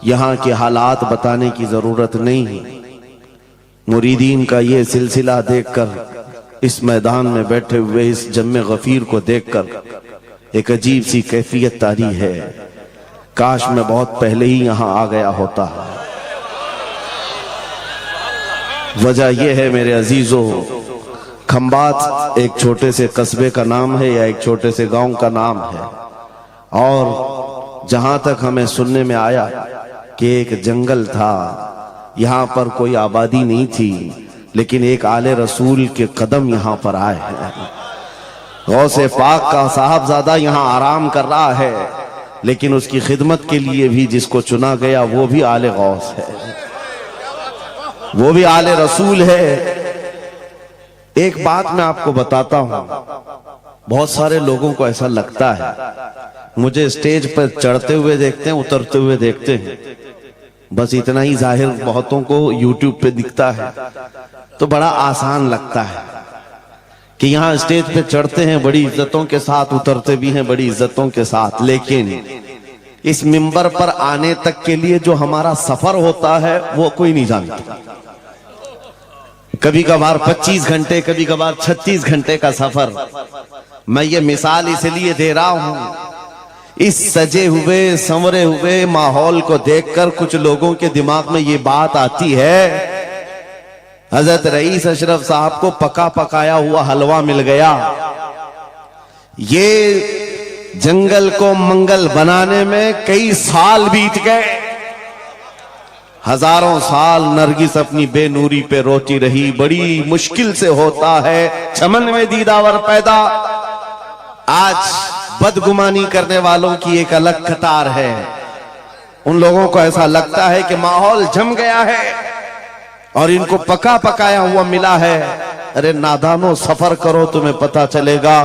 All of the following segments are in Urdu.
یہاں کے حالات بتانے کی ضرورت نہیں ہے۔ مریدین کا یہ سلسلہ دیکھ کر، اس میدان میں بیٹھے ہوئے اس جم غفیر کو دیکھ کر ایک عجیب سی کیفیت طاری ہے۔ کاش میں بہت پہلے ہی یہاں آ گیا ہوتا۔ وجہ یہ ہے میرے عزیزو، کھمبات ایک چھوٹے سے قصبے کا نام ہے یا ایک چھوٹے سے گاؤں کا نام ہے، اور جہاں تک ہمیں سننے میں آیا کہ ایک جنگل تھا، یہاں پر کوئی آبادی نہیں تھی، لیکن ایک آل رسول کے قدم یہاں پر آئے ہیں۔ غوث پاک کا صاحبزادہ یہاں آرام کر رہا ہے، لیکن اس کی خدمت کے لیے بھی جس کو چنا گیا وہ بھی آل غوث ہے، وہ بھی آل رسول ہے۔ ایک بات میں آپ کو بتاتا ہوں، بہت سارے لوگوں کو ایسا لگتا ہے مجھے اسٹیج پر چڑھتے ہوئے دیکھتے ہیں، اترتے ہوئے دیکھتے ہیں، بس اتنا ہی ظاہر بہتوں کو یوٹیوب پہ دکھتا ہے تو بڑا آسان لگتا ہے کہ یہاں اسٹیج پہ چڑھتے ہیں بڑی عزتوں کے ساتھ، اترتے بھی ہیں بڑی عزتوں کے ساتھ، لیکن اس منبر پر آنے تک کے لیے جو ہمارا سفر ہوتا ہے وہ کوئی نہیں جانتا۔ کبھی کبھار 25 گھنٹے، کبھی کبھار 36 گھنٹے کا سفر۔ میں یہ مثال اس لیے دے رہا ہوں، اس سجے ہوئے سنورے ہوئے ماحول کو دیکھ کر کچھ لوگوں کے دماغ میں یہ بات آتی ہے حضرت رئیس اشرف صاحب کو پکا پکایا ہوا حلوہ مل گیا، یہ جنگل کو منگل بنانے میں کئی سال بیت گئے، ہزاروں سال نرگس اپنی بے نوری پہ روتی رہی، بڑی مشکل سے ہوتا ہے چمن میں دیداور پیدا۔ آج بدگمانی کرنے والوں کی ایک الگ قطار ہے، ان لوگوں کو ایسا لگتا ہے کہ ماحول جم گیا ہے اور ان کو پکا پکایا ہوا ملا ہے۔ ارے نادانو، سفر کرو تمہیں پتا چلے گا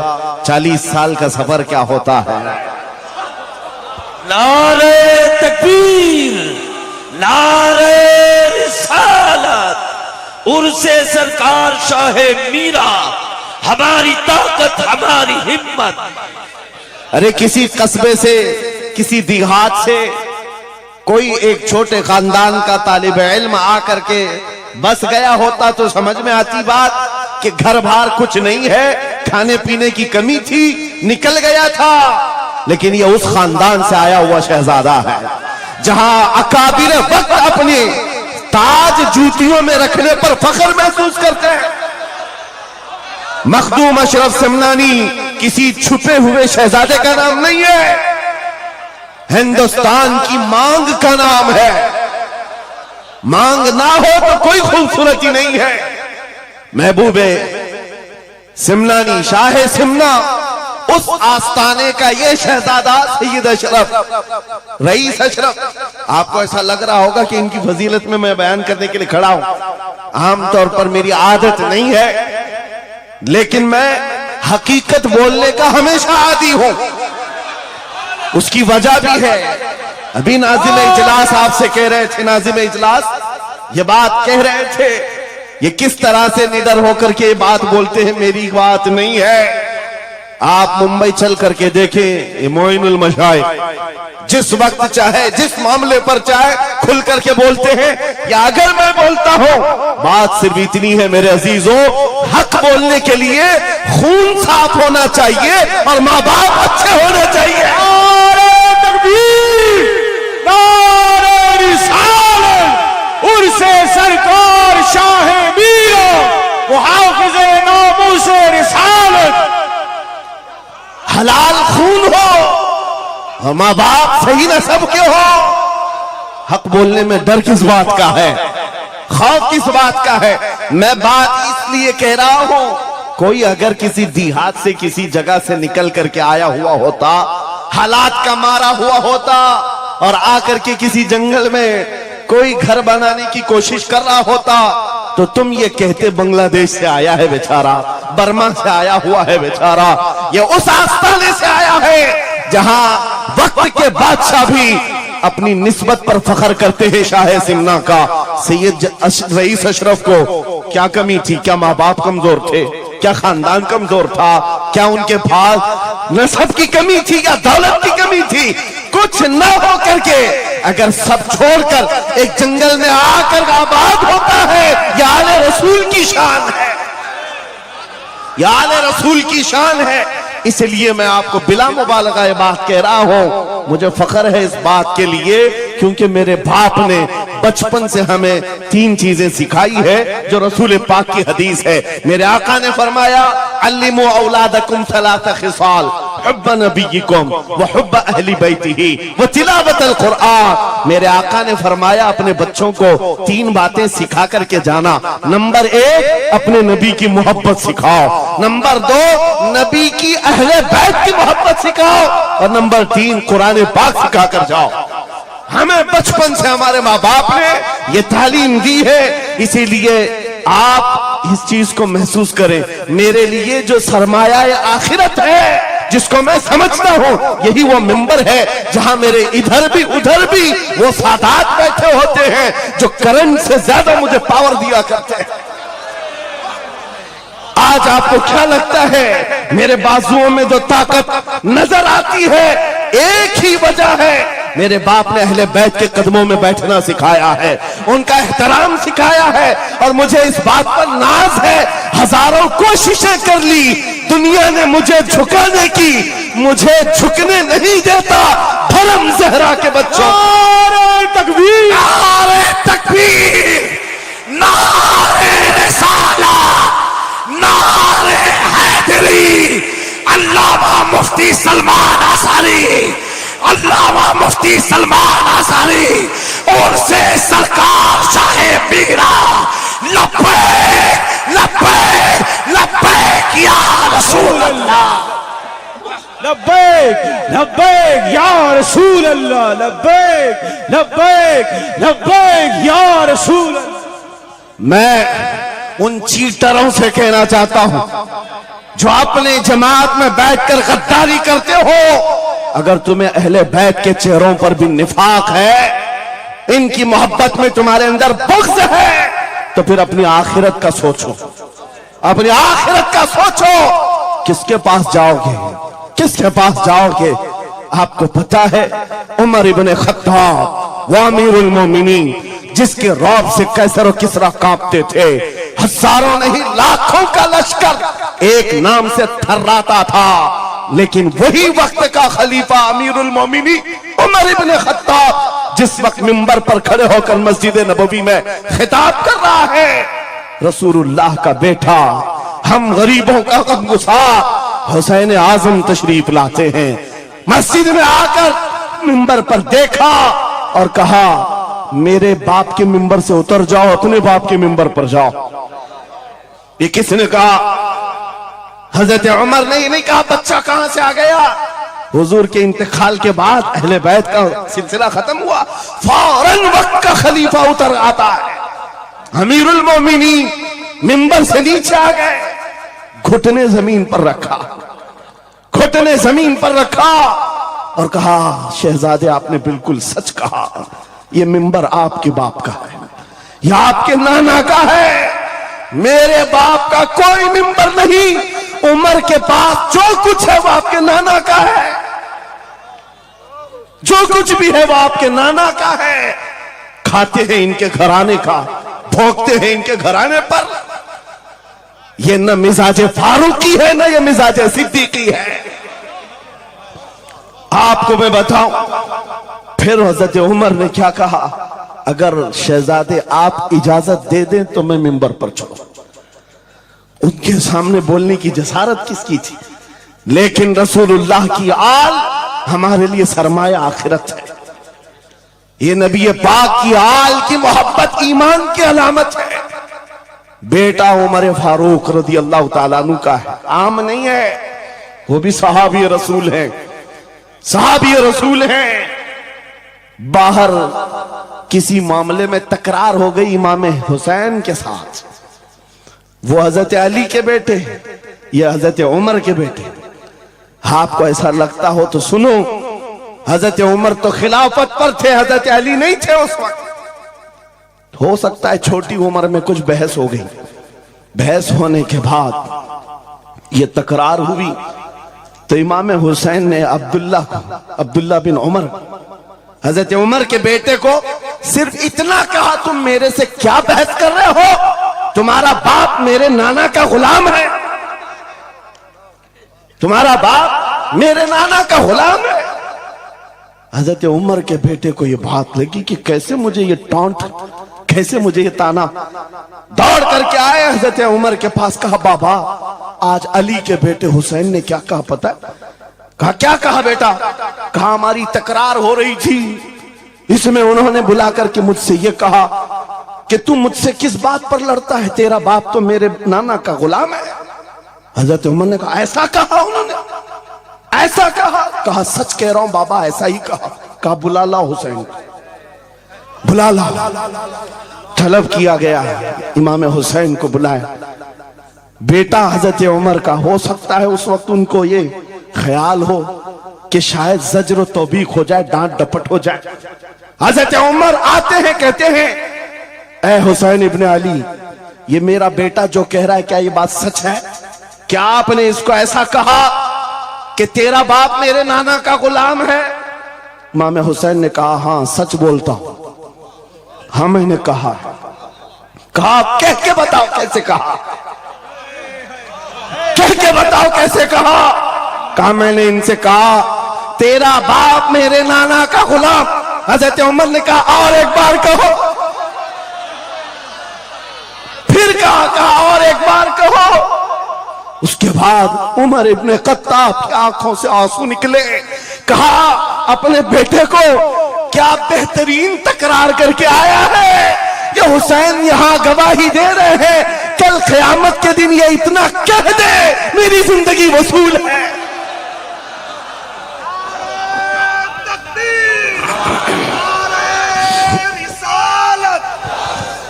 40 سال کا سفر کیا ہوتا ہے۔ نعرہ تکبیر، نعرہ رسالت، عرس سرکار شاہ میرا، ہماری طاقت ہماری ہمت۔ ارے کسی قصبے سے، کسی دیہات سے کوئی ایک چھوٹے خاندان کا طالب علم آ کر کے بس گیا ہوتا تو سمجھ میں آتی بات کہ گھر بھار کچھ نہیں ہے، کھانے پینے کی کمی تھی، نکل گیا تھا، لیکن یہ اس خاندان سے آیا ہوا شہزادہ ہے جہاں اکابر وقت اپنے تاج جوتیوں میں رکھنے پر فخر محسوس کرتے ہیں۔ مخدوم اشرف سمنانی کسی چھپے ہوئے شہزادے کا نام نہیں ہے، ہندوستان کی مانگ کا نام ہے۔ مانگ نہ ہو تو کوئی خوبصورتی نہیں ہے۔ محبوب سمنانی، شاہ سمنا، اس آستانے کا یہ شہزادہ سید اشرف، رئیس اشرف۔ آپ کو ایسا لگ رہا ہوگا کہ ان کی فضیلت میں بیان کرنے کے لیے کھڑا ہوں، عام طور پر میری عادت نہیں ہے، لیکن میں حقیقت بولنے کا ہمیشہ عادی ہوں۔ اس کی وجہ بھی ہے، ابھی ناظم اجلاس آپ سے کہہ رہے تھے، ناظم اجلاس یہ بات کہہ رہے تھے، یہ کس طرح سے نڈر ہو کر کے یہ بات بولتے ہیں، میری بات نہیں ہے۔ آپ ممبئی چل کر کے دیکھیں، یہ معین المشائخ جس وقت چاہے، جس معاملے پر چاہے کھل کر کے بولتے ہیں، یا اگر میں بولتا ہوں، بات صرف اتنی ہے میرے عزیزوں، حق بولنے کے لیے خون صاف ہونا چاہیے اور ماں باپ اچھے ہونے چاہیے۔ نعرہ تکبیر، نعرہ رسالت، عرس سرکار شاہ میرا، محافظ ناموس رسالت۔ حلال خون ہو اور ماں باپ صحیح نسب کے ہو، حق بولنے میں ڈر کس بات کا ہے، خوف کس بات کا ہے؟ میں بات اس لیے کہہ رہا ہوں، کوئی اگر کسی دیہات سے، کسی جگہ سے نکل کر کے آیا ہوا ہوتا، حالات کا مارا ہوا ہوتا، اور آ کر کے کسی جنگل میں کوئی گھر بنانے کی کوشش کر رہا ہوتا تو تم یہ کہتے بنگلہ دیش سے آیا ہے بیچارہ، برما سے آیا ہوا ہے بیچارہ، یہ اس آستانے سے آیا ہے جہاں وقت کے بادشاہ بھی اپنی نسبت پر فخر کرتے ہیں۔ شاہ سمنا کا سید رئیس اشرف کو کیا کمی تھی؟ کیا ماں باپ کمزور تھے؟ کیا خاندان کمزور تھا؟ کیا ان کے پاس نسب کی کمی تھی یا دولت کی کمی تھی؟ کچھ نہ ہو کر کے اگر سب چھوڑ کر ایک جنگل میں آ کر آباد ہوتا ہے، یہ آل رسول کی شان ہے، یہ آل رسول کی شان ہے۔ اس لیے میں آپ کو بلا مبالغہ یہ بات کہہ رہا ہوں، مجھے فخر ہے اس بات کے لیے کیونکہ میرے باپ نے بچپن سے ہمیں 3 چیزیں سکھائی ہے جو رسول پاک کی حدیث ہے۔ میرے آقا نے فرمایا علموا اولادکم 3 خصال، حب نبیکم وحب اہل بیتہ وتلاوت القرآن۔ میرے آقا نے فرمایا اپنے بچوں کو 3 باتیں سکھا کر کے جانا۔ نمبر 1 اپنے نبی کی محبت سکھاؤ، نمبر 2 نبی کی اہل بیت کی محبت سکھاؤ، اور نمبر 3 قرآن پاک سکھا کر جاؤ۔ ہمیں بچپن سے ہمارے ماں باپ نے یہ تعلیم دی ہے، اسی لیے آپ اس چیز کو محسوس کریں۔ میرے لیے جو سرمایہ آخرت ہے جس کو میں سمجھتا ہوں، یہی وہ منبر ہے جہاں میرے ادھر بھی ادھر بھی وہ سادات بیٹھے ہوتے ہیں جو کرنٹ سے زیادہ مجھے پاور دیا کرتے ہیں۔ آج آپ کو کیا لگتا ہے میرے بازوؤں میں جو طاقت نظر آتی ہے، ایک ہی وجہ ہے، میرے باپ نے اہل بیت کے قدموں میں بیٹھنا سکھایا ہے، ان کا احترام سکھایا ہے، اور مجھے اس بات پر ناز ہے، ہزاروں کوششیں کر لی، دنیا نے مجھے جھکانے کی، مجھے جھکنے نہیں دیتا۔ دھرم زہرا کے بچوں، نعرہ تکبیر، نعرہ تکبیر، نعرہ رسالہ، نعرہ حیدری، علامہ مفتی سلمان آثاری، علامہ مفتی سلمان آثاری، اور سے سرکار شاہ میرا، لبیک لبیک لبیک یا رسول اللہ، لبیک لبیک یا رسول اللہ، لبیک لبیک لبیک یا رسول اللہ۔ میں ان چیٹروں سے کہنا چاہتا ہوں جو اپنے جماعت میں بیٹھ کر غداری کرتے ہو، اگر تمہیں اہل بیت کے چہروں پر بھی نفاق ہے، ان کی محبت میں تمہارے اندر بغض ہے، تو پھر اپنی آخرت کا سوچو، اپنی آخرت کا سوچو، کس کے پاس جاؤ گے، کس کے پاس جاؤ گے؟ آپ کو پتا ہے عمر ابن خطاب وہ امیر المومنین جس کے رعب سے قیصر و کسریٰ کانپتے تھے، ہزاروں نہیں لاکھوں کا لشکر ایک نام سے تھراتا تھا، لیکن وہی وقت کا خلیفہ امیر المومنین عمر ابن خطاب جس وقت منبر پر کھڑے ہو کر مسجد نبوی میں خطاب کر رہا ہے، رسول اللہ کا بیٹا، ہم غریبوں کا غمگسار حسین اعظم تشریف لاتے ہیں، مسجد میں آ کر منبر پر دیکھا اور کہا میرے باپ کے منبر سے اتر جاؤ، اپنے باپ کے منبر پر جاؤ۔ یہ کس نے کہا؟ حضرت عمر نے یہ نہیں کہا بچہ کہاں سے آ گیا۔ حضور کے انتقال کے بعد اہل بیت کا سلسلہ ختم ہوا، فوراً وقت کا خلیفہ اتر آتا ہے، امیر المومنین منبر سے نیچے آ گئے، گھٹنے زمین پر رکھا، گھٹنے زمین پر رکھا اور کہا شہزادے آپ نے بالکل سچ کہا، یہ منبر آپ کے باپ کا ہے، یہ آپ کے نانا کا ہے، میرے باپ کا کوئی منبر نہیں، عمر کے پاس جو کچھ ہے وہ آپ کے نانا کا ہے، جو کچھ بھی ہے وہ آپ کے نانا کا ہے، کھاتے ہیں ان کے گھرانے کا، بھونکتے ہیں ان کے گھرانے پر، یہ نہ مزاج فاروقی ہے نہ یہ مزاج صدیقی ہے۔ آپ کو میں بتاؤں پھر حضرت عمر نے کیا کہا، اگر شہزادے آپ اجازت دے دیں تو میں منبر پر چڑھوں۔ ان کے سامنے بولنے کی جسارت کس کی تھی؟ لیکن رسول اللہ کی آل ہمارے لیے سرمایہ آخرت ہے، یہ نبی پاک کی آل کی محبت ایمان کی علامت ہے۔ بیٹا عمر فاروق رضی اللہ تعالیٰ عنہ کا ہے، عام نہیں ہے، وہ بھی صحابی رسول ہیں، صحابی رسول ہیں۔ باہر کسی معاملے میں تکرار ہو گئی امام حسین کے ساتھ، وہ حضرت علی کے بیٹے یہ حضرت عمر کے بیٹے، آپ کو ایسا لگتا ہو تو سنو، حضرت عمر تو خلافت پر تھے، حضرت علی نہیں تھے اس وقت۔ ہو سکتا ہے چھوٹی عمر میں کچھ بحث ہو گئی، بحث ہونے کے بعد یہ تکرار ہوئی تو امام حسین نے عبداللہ بن عمر حضرت عمر کے بیٹے کو صرف اتنا کہا تم میرے سے کیا بحث کر رہے ہو؟ تمہارا باپ میرے نانا کا غلام ہے، تمہارا باپ میرے نانا کا غلام ہے۔ حضرت عمر کے بیٹے کو یہ بات لگی کہ کیسے مجھے یہ ٹانٹ، کیسے مجھے یہ تانا۔ دوڑ کر کے آئے حضرت عمر کے پاس، کہا بابا آج علی کے بیٹے حسین نے کیا کہا پتہ ہے؟ کہا کیا کہا بیٹا؟ کہا ہماری تکرار ہو رہی تھی، اس میں انہوں نے بلا کر کے مجھ سے یہ کہا کہ تم مجھ سے کس بات پر لڑتا ہے، تیرا باپ تو میرے نانا کا غلام ہے۔ حضرت عمر نے کہا ایسا کہا انہوں نے، ایسا کہا؟ کہا سچ کہہ رہا ہوں بابا ایسا ہی کہا۔ کہا بلا لا حسین، بلا لا۔ طلب کیا گیا، امام حسین کو بلایا۔ بیٹا حضرت عمر کا، ہو سکتا ہے اس وقت ان کو یہ خیال ہو کہ شاید زجر و توبیخ ہو جائے، ڈانٹ ڈپٹ ہو جائے۔ حضرت عمر آتے ہیں، کہتے ہیں اے حسین ابن علی، یہ میرا بیٹا جو کہہ رہا ہے کیا یہ بات سچ ہے؟ کیا آپ نے اس کو ایسا کہا کہ تیرا باپ میرے نانا کا غلام ہے؟ امام حسین نے کہا ہاں سچ بولتا ہوں، ہاں میں نے کہا۔ کہا کہہ کے بتاؤ کیسے کہا، کہہ کے بتاؤ کیسے کہا؟ کہا میں نے ان سے کہا تیرا باپ میرے نانا کا غلام۔ حضرت عمر نے کہا اور ایک بار کہو، پھر کہا اور ایک بار کہو۔ اس کے بعد عمر ابن خطاب کی آنکھوں سے آنسو نکلے۔ کہا اپنے بیٹے کو کیا بہترین تکرار کر کے آیا ہے، یہ حسین یہاں گواہی دے رہے ہیں، کل قیامت کے دن یہ اتنا کہہ دے میری زندگی وصول ہے۔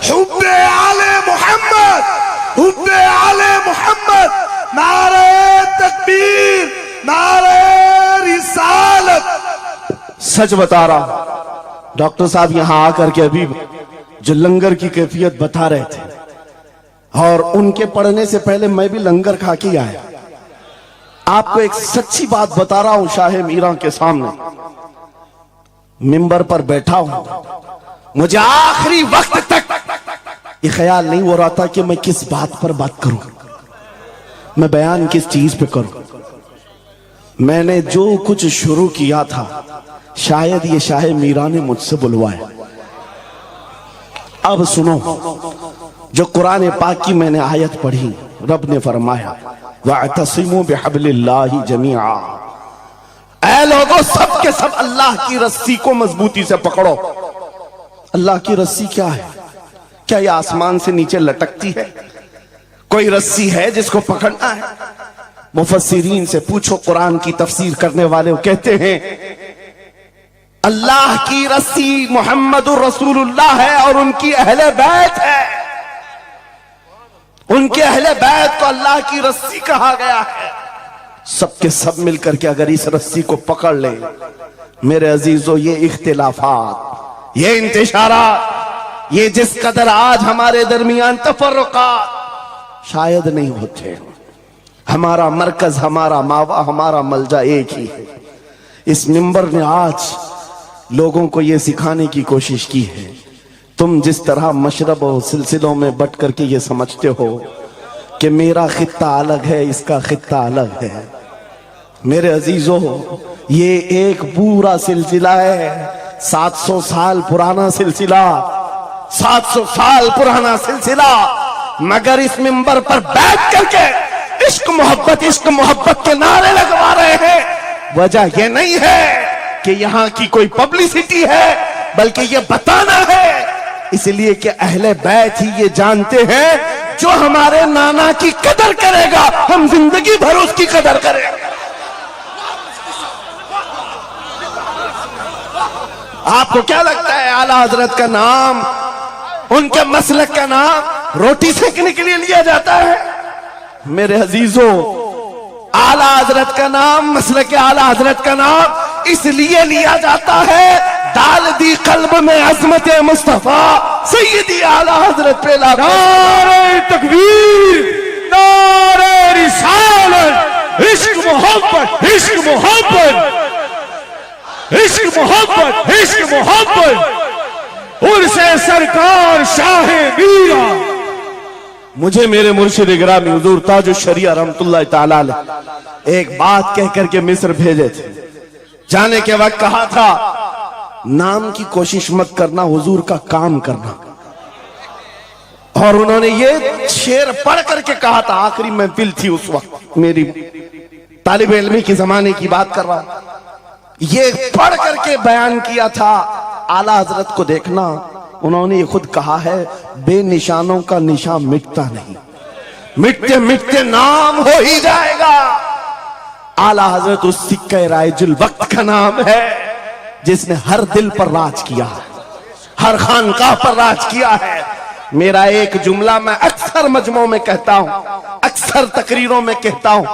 حب آل محمد، حب آل محمد، نعرہ تکبیر، نعرہ رسالت۔ سچ بتا رہا، ڈاکٹر صاحب یہاں آ کر کے ابھی جو لنگر کی کیفیت بتا رہے تھے، اور ان کے پڑھنے سے پہلے میں بھی لنگر کھا کے آیا۔ آپ کو ایک سچی بات بتا رہا ہوں شاہ میراں کے سامنے، ممبر پر بیٹھا ہوں، مجھے آخری وقت تک یہ خیال نہیں ہو رہا تھا کہ میں کس بات پر بات کروں، میں بیان کس چیز پہ کروں۔ میں نے جو کچھ شروع کیا تھا شاید یہ شاہ میراں نے مجھ سے بلوایا۔ اب سنو جو قرآن پاک کی میں نے آیت پڑھی، رب نے فرمایا وَاعْتَصِمُوا بِحَبْلِ اللَّهِ جَمِيعًا، اے لوگوں سب کے سب اللہ کی رسی کو مضبوطی سے پکڑو۔ اللہ کی رسی کیا ہے؟ کیا یہ آسمان سے نیچے لٹکتی ہے؟ کوئی رسی ہے جس کو پکڑنا ہے؟ مفسرین سے پوچھو، قرآن کی تفسیر کرنے والے کہتے ہیں اللہ کی رسی محمد الرسول اللہ ہے اور ان کی اہل بیت ہے، ان کے اہل بیت کو اللہ کی رسی کہا گیا ہے۔ سب کے سب مل کر کے اگر اس رسی کو پکڑ لیں، میرے عزیزو، یہ اختلافات، یہ انتشارات، یہ جس قدر آج ہمارے درمیان تفرقات شاید نہیں ہوتے۔ ہمارا مرکز، ہمارا ماوا، ہمارا ملجا ایک ہی ہے۔ اس ممبر نے آج لوگوں کو یہ سکھانے کی کوشش کی ہے، تم جس طرح مشرب و سلسلوں میں بٹ کر کے یہ سمجھتے ہو کہ میرا خطہ الگ ہے، اس کا خطہ الگ ہے، میرے عزیزو یہ ایک پورا سلسلہ ہے، 700 سال پرانا سلسلہ، 700 سال پرانا سلسلہ، مگر اس ممبر پر بیٹھ کر کے عشق محبت کے نعرے لگوا رہے ہیں۔ وجہ یہ نہیں ہے کہ یہاں کی کوئی پبلسٹی ہے، بلکہ یہ بتانا ہے اس لیے کہ اہل بیت ہی یہ جانتے ہیں جو ہمارے نانا کی قدر کرے گا ہم زندگی بھر اس کی قدر کریں گے۔ آپ کو کیا لگتا ہے اعلیٰ حضرت کا نام، ان کے مسلک کا نام روٹی سیکنے کے لیے لیا جاتا ہے؟ میرے عزیزو، اعلیٰ حضرت کا نام، مسلک اعلیٰ حضرت کا نام اس لیے لیا جاتا ہے ڈال دی قلب میں عظمت مصطفیٰ سیدی اعلیٰ حضرت پہ نعرہ تکبیر، نعرہ رسالت، عشق محبت، عشق محبت۔ عشق محبت عرص سرکار شاہ میرا. مجھے میرے مرشد گرامی حضور تاج الشریعہ رحمت اللہ تعالی علیہ ایک بات کہہ کر کے مصر بھیجے تھے. جانے کے وقت کہا تھا نام کی کوشش مت کرنا، حضور کا کام کرنا. اور انہوں نے یہ شعر پڑھ کر کے کہا تھا، آخری محفل تھی اس وقت، میری طالب علمی کی زمانے کی بات کر رہا ہوں، یہ پڑھ کر کے بیان کیا تھا. اعلیٰ حضرت کو دیکھنا، انہوں نے یہ خود کہا ہے بے نشانوں کا نشان مٹتا نہیں، مٹتے مٹتے نام ہو ہی جائے گا. اعلیٰ حضرت اس سکہ رائج الوقت کا نام ہے جس نے ہر دل پر راج کیا ہے، ہر خانقاہ پر راج کیا ہے. میرا ایک جملہ میں اکثر مجمعوں میں کہتا ہوں، اکثر تقریروں میں کہتا ہوں،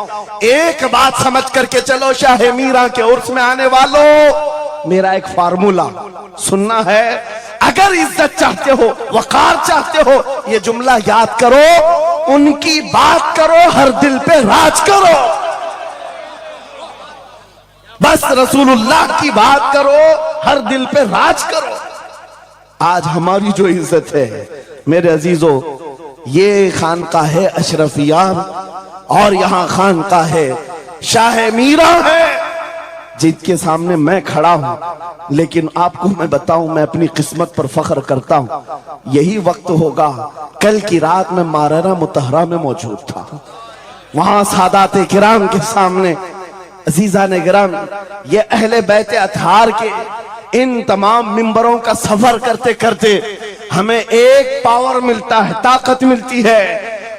ایک بات سمجھ کر کے چلو شاہ میرا کے عرس میں آنے والوں، میرا ایک فارمولا سننا ہے. اگر عزت چاہتے ہو، وقار چاہتے ہو، یہ جملہ یاد کرو، ان کی بات کرو، ہر دل پہ راج کرو. بس رسول اللہ کی بات کرو، ہر دل پہ راج کرو. آج ہماری جو عزت ہے میرے عزیزو، یہ خانقاہ ہے اشرفیہ اور یہاں خانقاہ ہے شاہ میرا ہے، جن کے سامنے میں کھڑا ہوں. لیکن آپ کو میں بتاؤں، میں اپنی قسمت پر فخر کرتا ہوں. یہی وقت ہوگا، کل کی رات میں ماررہ مطہرہ میں موجود تھا، وہاں سادات کرام کے سامنے. عزیزان گرام، یہ اہل بیت اطہار کے ان تمام منبروں کا سفر کرتے کرتے ہمیں ایک پاور ملتا ہے، طاقت ملتی ہے.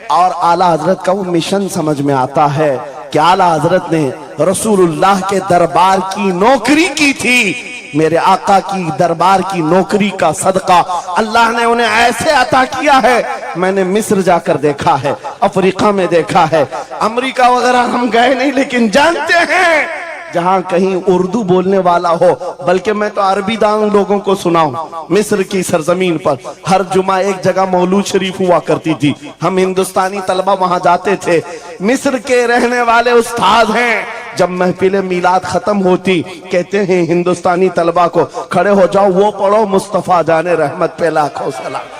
اور اعلیٰ حضرت کا وہ مشن سمجھ میں آتا ہے کہ اعلیٰ حضرت نے رسول اللہ کے دربار کی نوکری کی تھی. میرے آقا کی دربار کی نوکری کا صدقہ اللہ نے انہیں ایسے عطا کیا ہے. میں نے مصر جا کر دیکھا ہے، افریقہ میں دیکھا ہے، امریکہ وغیرہ ہم گئے نہیں، لیکن جانتے ہیں جہاں کہیں اردو بولنے والا ہو، بلکہ میں تو عربی دان لوگوں کو سناؤں. مصر کی سرزمین پر ہر جمعہ ایک جگہ مولود شریف ہوا کرتی تھی، ہم ہندوستانی طلبہ وہاں جاتے تھے. مصر کے رہنے والے استاد ہیں، جب محفل میلاد ختم ہوتی کہتے ہیں ہندوستانی طلبہ کو کھڑے ہو جاؤ، وہ پڑھو مصطفیٰ جان رحمت پہ لاکھوں سلام،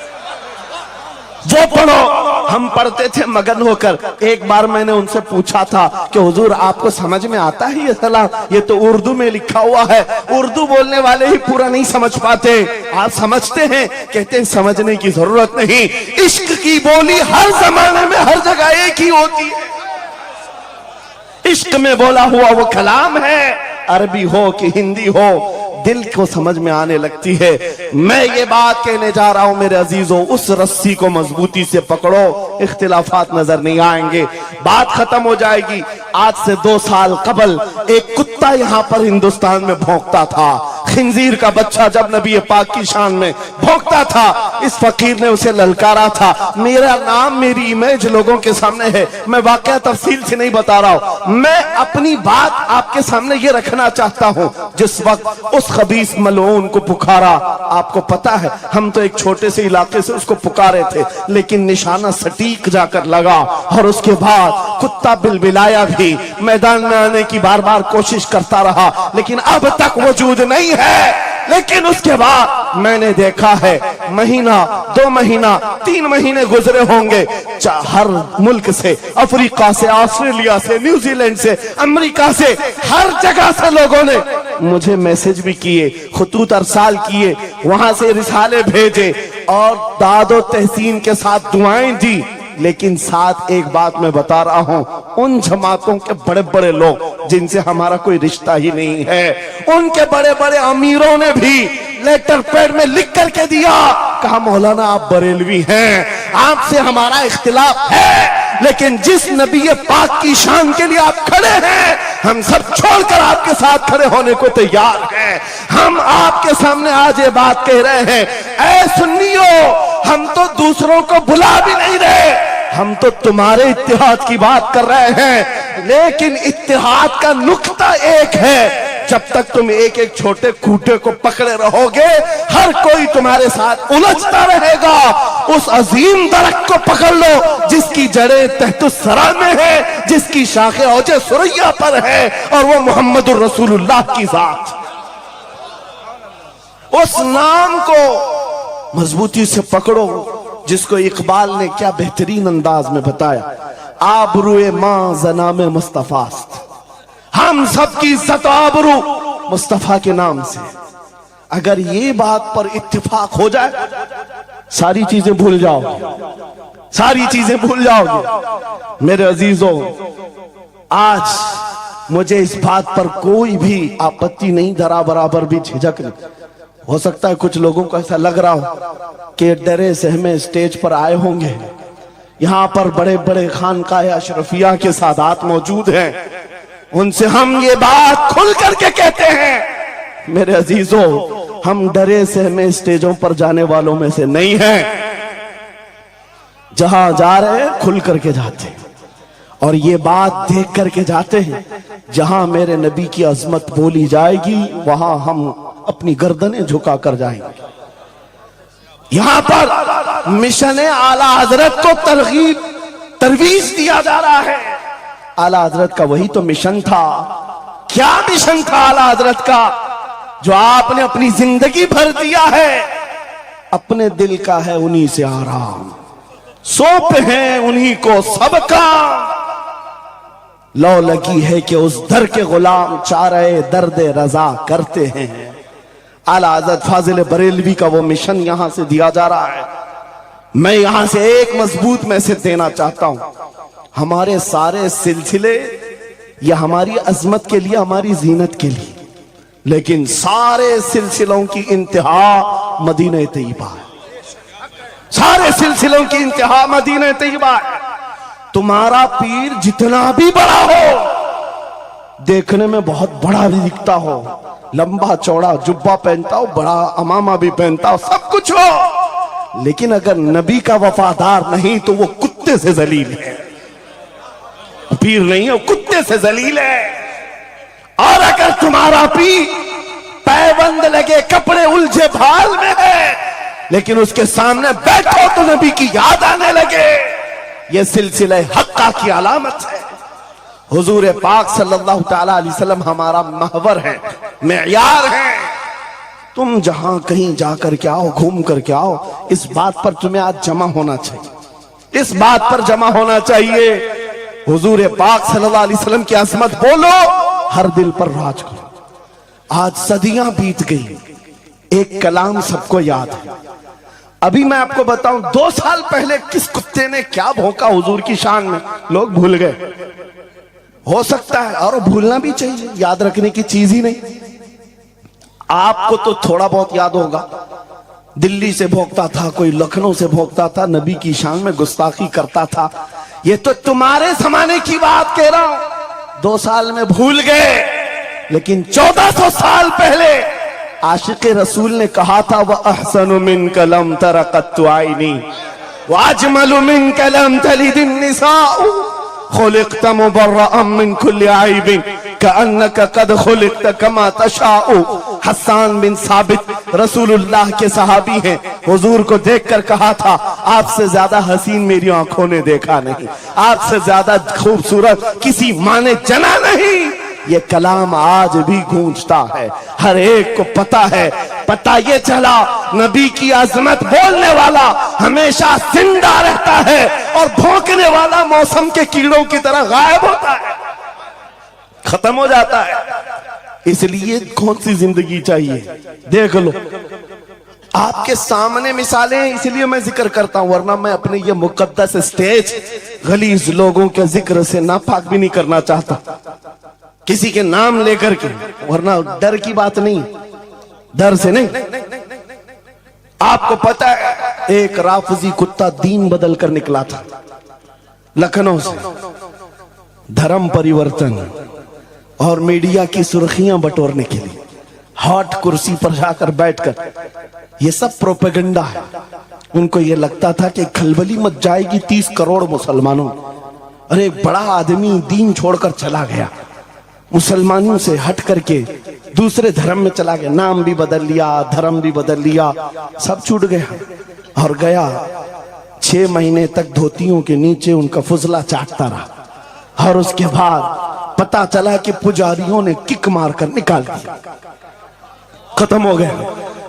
وہ پڑھو. ہم پڑھتے تھے مگن ہو کر. ایک بار میں نے ان سے پوچھا تھا کہ حضور آپ کو سمجھ میں آتا ہے یہ سلام؟ یہ تو اردو میں لکھا ہوا ہے، اردو بولنے والے ہی پورا نہیں سمجھ پاتے، آپ سمجھتے ہیں؟ کہتے ہیں سمجھنے کی ضرورت نہیں، عشق کی بولی ہر زمانے میں ہر جگہ ایک ہی ہوتی ہے. عشق میں بولا ہوا وہ کلام ہے، عربی ہو کہ ہندی ہو، دل کو سمجھ میں آنے لگتی ہے. میں یہ بات کہنے جا رہا ہوں میرے عزیزوں، اس رسی کو مضبوطی سے پکڑو، اختلافات نظر نہیں آئیں گے، بات ختم ہو جائے گی. آج سے 2 سال قبل ایک کتا یہاں پر ہندوستان میں بھونکتا تھا، خنزیر کا بچہ جب نبی پاک کی شان میں بھونکتا تھا، اس فقیر نے اسے للکارا تھا. میرا نام، میری امیج لوگوں کے سامنے ہے، میں واقعہ تفصیل سے نہیں بتا رہا ہوں. میں اپنی بات آپ کے سامنے یہ رکھنا چاہتا ہوں. جس وقت اس خبیث ملعون کو پکارا، آپ کو پتا ہے ہم تو ایک چھوٹے سے علاقے سے اس کو پکارے تھے، لیکن نشانہ سٹیک جا کر لگا، اور اس کے بعد کتا بلبلایا بھی، میدان میں آنے کی بار بار کوشش کرتا رہا، لیکن اب تک وجود نہیں ہے. لیکن اس کے بعد میں نے دیکھا ہے مہینہ 2 مہینہ 3 مہینے گزرے ہوں گے، ہر ملک سے، افریقہ سے، آسٹریلیا سے، نیوزی لینڈ سے، امریکہ سے، ہر جگہ سے لوگوں نے مجھے میسج بھی کیے، خطوط ارسال کیے، وہاں سے رسالے بھیجے اور داد و تحسین کے ساتھ دعائیں دی. لیکن ساتھ ایک بات میں بتا رہا ہوں، ان جماعتوں کے بڑے بڑے لوگ جن سے ہمارا کوئی رشتہ ہی نہیں ہے، ان کے بڑے بڑے امیروں نے بھی لیٹر پیڈ میں لکھ کر کے دیا، کہا مولانا آپ بریلوی ہیں، آپ سے ہمارا اختلاف ہے، لیکن جس نبی پاک کی شان کے لیے آپ کھڑے ہیں، ہم سب چھوڑ کر آپ کے ساتھ کھڑے ہونے کو تیار ہیں. ہم آپ کے سامنے آج یہ بات کہہ رہے ہیں، اے سنیو، ہم تو دوسروں کو بلا بھی نہیں رہے، ہم تو تمہارے اتحاد کی بات کر رہے ہیں. لیکن اتحاد کا نقطہ ایک ہے، جب تک تم ایک ایک چھوٹے کھوٹے کو پکڑے رہو گے، ہر کوئی تمہارے ساتھ الجھتا رہے گا. اس عظیم درخت کو پکڑ لو جس کی جڑیں تحت الثری میں ہے، جس کی شاخیں اوج ثریا پر ہے، اور وہ محمد الرسول اللہ کی ذات. اس نام کو مضبوطی سے پکڑو جس کو اقبال نے کیا بہترین انداز میں بتایا، آبروئے ماں زنام مصطفیٰ است، ہم سب کی عزت و آبرو مصطفیٰ کے نام سے۔ اگر یہ بات پر اتفاق ہو جائے ساری چیزیں بھول جاؤ گے، ساری چیزیں بھول جاؤ گے۔ میرے عزیزوں، آج مجھے اس بات پر کوئی بھی آپتی نہیں، ذرا برابر بھی جھجک نہیں۔ ہو سکتا ہے کچھ لوگوں کو ایسا لگ رہا ہو کہ ڈرے سہمے اسٹیج پر آئے ہوں گے، یہاں پر بڑے بڑے خانقاہ اشرفیہ کے سادات موجود ہیں، ان سے ہم یہ بات کھل کر کے کہتے ہیں۔ میرے عزیزوں، ہم ڈرے سہمے اسٹیجوں پر جانے والوں میں سے نہیں ہیں، جہاں جا رہے ہیں کھل کر کے جاتے ہیں، اور یہ بات دیکھ کر کے جاتے ہیں جہاں میرے نبی کی عظمت بولی جائے گی وہاں ہم اپنی گردنیں جھکا کر جائیں گے۔ یہاں پر مشن اعلیٰ حضرت کو ترویج دیا جا رہا ہے۔ اعلیٰ حضرت کا وہی تو مشن تھا۔ کیا مشن تھا اعلیٰ حضرت کا جو آپ نے اپنی زندگی بھر دیا ہے؟ اپنے دل کا ہے انہی سے آرام، سونپ ہیں انہی کو سب کام، لو لگی ہے کہ اس در کے غلام چارے درد رضا کرتے ہیں۔ اعلیٰ حضرت فاضل بریلوی کا وہ مشن یہاں سے دیا جا رہا ہے۔ میں یہاں سے ایک مضبوط میسج دینا چاہتا ہوں، ہمارے سارے سلسلے یہ ہماری عظمت کے لیے، ہماری زینت کے لیے، لیکن سارے سلسلوں کی انتہا مدینہ طیبہ ہے، سارے سلسلوں کی انتہا مدینہ طیبہ ہے۔ تمہارا پیر جتنا بھی بڑا ہو، دیکھنے میں بہت بڑا بھی دکھتا ہو، لمبا چوڑا جبہ پہنتا ہو، بڑا امامہ بھی پہنتا ہو، سب کچھ ہو، لیکن اگر نبی کا وفادار نہیں تو وہ کتے سے ذلیل ہے، پیر نہیں ہے، وہ کتے سے ذلیل ہے۔ اور اگر تمہارا پیر پیوند لگے کپڑے الجھے بھال میں ہے لیکن اس کے سامنے بیٹھو تو نبی کی یاد آنے لگے، یہ سلسلہ حقہ کی علامت ہے۔ حضور پاک صلی اللہ تعالیٰ علیہ وسلم ہمارا محور ہے، معیار ہے۔ تم جہاں کہیں جا کر کے آؤ، گھوم کر کے آؤ، اس بات پر تمہیں آج جمع ہونا چاہیے، اس بات پر جمع ہونا چاہیے۔ حضور پاک صلی اللہ علیہ وسلم کی عظمت بولو، ہر دل پر راج کرو۔ آج صدیاں بیت گئی، ایک کلام سب کو یاد ہے۔ ابھی میں آپ کو بتاؤں 2 سال پہلے کس کتے نے کیا بھونکا حضور کی شان میں، لوگ بھول گئے۔ ہو سکتا ہے، اور بھولنا بھی چاہیے، یاد رکھنے کی چیز ہی نہیں۔ آپ کو تو تھوڑا بہت یاد ہوگا، دلی سے بھونکتا تھا، کوئی لکھنؤ سے بھونکتا تھا، نبی کی شان میں گستاخی کرتا تھا۔ یہ تو تمہارے زمانے کی بات کہہ رہا ہوں، 2 سال میں بھول گئے، لیکن 1400 سال پہلے عاشق رسول نے کہا تھا وَأَحْسَنُ مِنْكَ لَمْ تَرَ قَطُّ عَيْنِي وَأَجْمَلُ مِنْكَ لَمْ تَلِدِ النِّسَاءُ خُلِقْتَ مُبَرَّأً مِنْ كُلِّ عَيْبٍ كَأَنَّكَ قَدْ خُلِقْتَ كَمَا تَشَاءُ۔ حسان بن ثابت رسول اللہ کے صحابی ہیں، حضور کو دیکھ کر کہا تھا آپ سے زیادہ حسین میری آنکھوں نے دیکھا نہیں، آپ سے زیادہ خوبصورت کسی ماں نے جنا نہیں۔ یہ کلام آج بھی گونجتا ہے، ہر ایک کو پتا ہے۔ پتا یہ چلا نبی کی عظمت بولنے والا ہمیشہ زندہ رہتا ہے اور بھونکنے والا موسم کے کیڑوں کی طرح غائب ہوتا ہے، ختم ہو جاتا ہے۔ اس لیے کون سی زندگی چاہیے؟ دیکھ لو، آپ کے سامنے مثالیں ہیں، اس لیے میں ذکر کرتا ہوں، ورنہ میں اپنے یہ مقدس اسٹیج غلیظ لوگوں کے ذکر سے ناپاک بھی نہیں کرنا چاہتا، کسی کے نام لے کر کے، ورنہ ڈر کی بات نہیں، ڈر سے نہیں۔ آپ کو پتا ہے ایک رافضی کتا دین بدل کر نکلا تھا لکھنؤ سے، دھرم پریورتن اور میڈیا کی سرخیاں بٹورنے کے لیے ہاٹ کرسی پر جا کر بیٹھ کر، یہ سب پروپیگنڈا ہے۔ ان کو یہ لگتا تھا کہ کھلبلی مچ جائے گی 30 کروڑ مسلمانوں، اور ایک بڑا آدمی دین چھوڑ کر چلا گیا، مسلمانوں سے ہٹ کر کے دوسرے دھرم میں چلا گیا، نام بھی بدل لیا، دھرم بھی بدل لیا، سب چھوٹ گیا، اور گیا 6 مہینے تک دھوتیوں کے نیچے ان کا فضلہ چاٹتا رہا، اور اس کے بعد پتا چلا کہ پجاریوں نے کک مار کر نکال دیا، ختم ہو گیا۔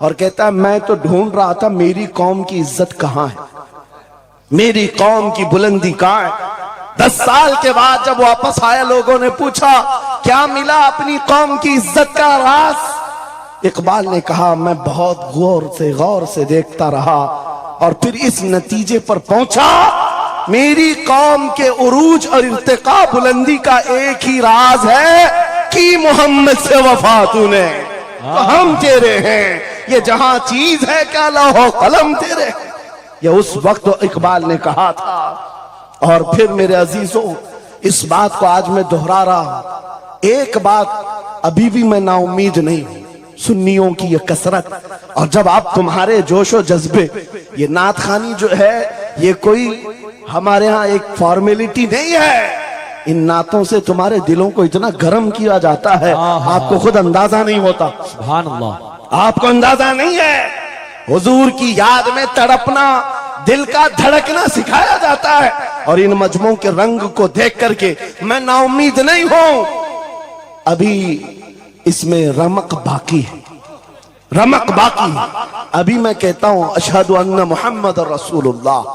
اور کہتا ہے میں تو ڈھونڈ رہا تھا میری قوم کی عزت کہاں ہے, میری قوم کی بلندی کہاں ہے. 10 سال کے بعد جب واپس آیا لوگوں نے پوچھا کیا ملا اپنی قوم کی عزت کا راز؟ اقبال نے کہا میں بہت غور سے دیکھتا رہا اور پھر اس نتیجے پر پہنچا میری قوم کے عروج اور ارتقاء بلندی کا ایک ہی راز ہے کہ محمد سے وفا تو نے تو ہم تیرے ہیں, یہ جہاں چیز ہے کیا لوح و قلم تیرے. یہ اس وقت اقبال نے کہا تھا. اور پھر میرے عزیزوں اس بات کو آج میں دہرا رہا ہوں, ایک بات ابھی بھی میں نا امید نہیں ہوں, سنیوں کی یہ کثرت اور جب آپ تمہارے جوش و جذبے, یہ نعت خوانی جو ہے یہ کوئی ہمارے ہاں ایک فارمیلٹی نہیں ہے, ان نعتوں سے تمہارے دلوں کو اتنا گرم کیا جاتا ہے آپ کو خود اندازہ نہیں ہوتا. سبحان اللہ, آپ کو اندازہ نہیں ہے. حضور کی یاد میں تڑپنا, دل کا دھڑکنا سکھایا جاتا ہے, اور ان مجموعوں کے رنگ کو دیکھ کر کے میں نا امید نہیں ہوں. ابھی اس میں رمق باقی ہے, رمق باقی ہے. ابھی میں کہتا ہوں اشہد ان محمد رسول اللہ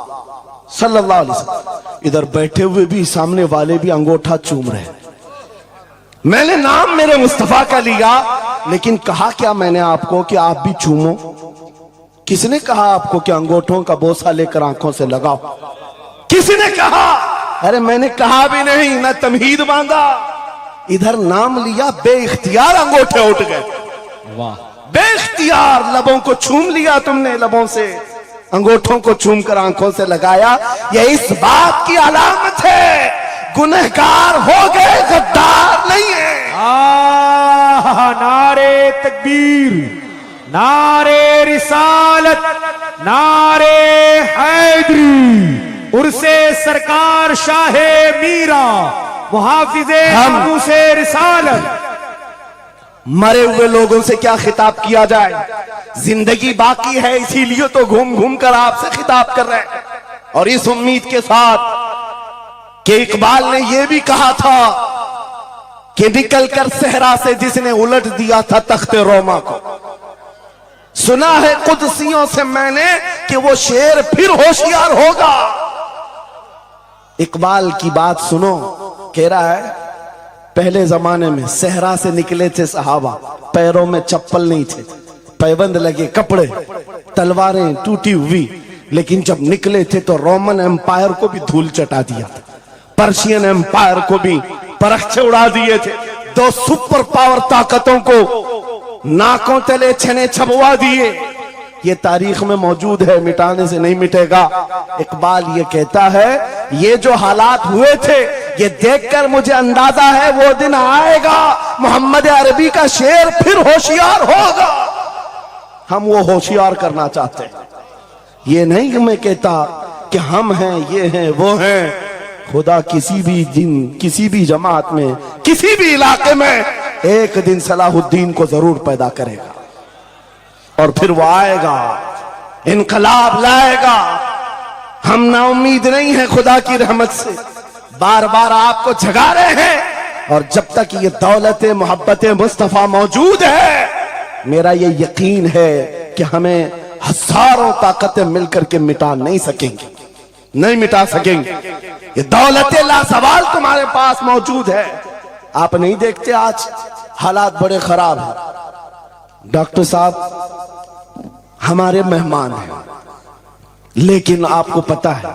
صلی اللہ علیہ وسلم. ادھر بیٹھے ہوئے بھی سامنے والے بھی انگوٹھا چوم رہے. میں نے نام میرے مصطفیٰ کا لیا, لیکن کہا کیا میں نے آپ کو کہ آپ بھی چومو؟ کس نے کہا آپ کو کہ انگوٹھوں کا بوسہ لے کر آنکھوں سے لگاؤ؟ کس نے کہا؟ ارے میں نے کہا بھی نہیں, نہ تمہید باندھا. ادھر نام لیا, بے اختیار انگوٹھے اٹھ گئے. واہ, بے اختیار لبوں کو چھوم لیا تم نے, لبوں سے انگوٹھوں کو چھوم کر آنکھوں سے لگایا. یہ اس بات کی علامت ہے گنہگار ہو گئے, غدار نہیں ہے. نعرے تکبیر, نعرے رسالت, نعرے حیدری, عرس سرکار شاہ میرا, محافظ ناموس رسالت. مرے ہوئے لوگوں سے کیا خطاب کیا جائے, زندگی باقی ہے اسی لیے تو گھوم گھوم کر آپ سے خطاب کر رہے ہیں, اور اس امید کے ساتھ کہ اقبال نے یہ بھی کہا تھا کہ نکل کر صحرا سے جس نے الٹ دیا تھا تخت روما کو, سنا ہے قدسیوں سے میں نے کہ وہ شیر پھر ہوشیار ہوگا. اقبال کی بات سنو, کہہ رہا ہے پہلے زمانے میں صحرا سے نکلے تھے صحابہ, پیروں میں چپل نہیں تھے, پیبند لگے کپڑے, تلواریں ٹوٹی ہوئی, لیکن جب نکلے تھے تو رومن ایمپائر کو بھی دھول چٹا دیا تھا, پرشین ایمپائر کو بھی پرخچے اڑا دیے تھے, 2 سپر پاور طاقتوں کو ناکوں تلے چھنے چھبوا دیے. یہ تاریخ میں موجود ہے, مٹانے سے نہیں مٹے گا. اقبال یہ کہتا ہے یہ جو حالات ہوئے تھے یہ دیکھ کر مجھے اندازہ ہے وہ دن آئے گا محمد عربی کا شعر پھر ہوشیار ہوگا. ہم وہ ہوشیار کرنا چاہتے ہیں, یہ نہیں کہ میں کہتا کہ ہم ہیں, یہ ہیں, وہ ہیں. خدا کسی بھی دن, کسی بھی جماعت میں, کسی بھی علاقے میں ایک دن صلاح الدین کو ضرور پیدا کرے گا, اور پھر وہ آئے گا, انقلاب لائے گا. ہم نا امید نہیں ہیں خدا کی رحمت سے, بار بار آپ کو جگا رہے ہیں, اور جب تک یہ دولت محبت مصطفیٰ موجود ہے میرا یہ یقین ہے کہ ہمیں ہزاروں طاقتیں مل کر کے مٹا نہیں سکیں گے, نہیں مٹا سکیں گے. یہ دولت لازوال تمہارے پاس موجود ہے. آپ نہیں دیکھتے آج حالات بڑے خراب ہیں. ڈاکٹر صاحب ہمارے مہمان ہیں, لیکن آپ کو پتا ہے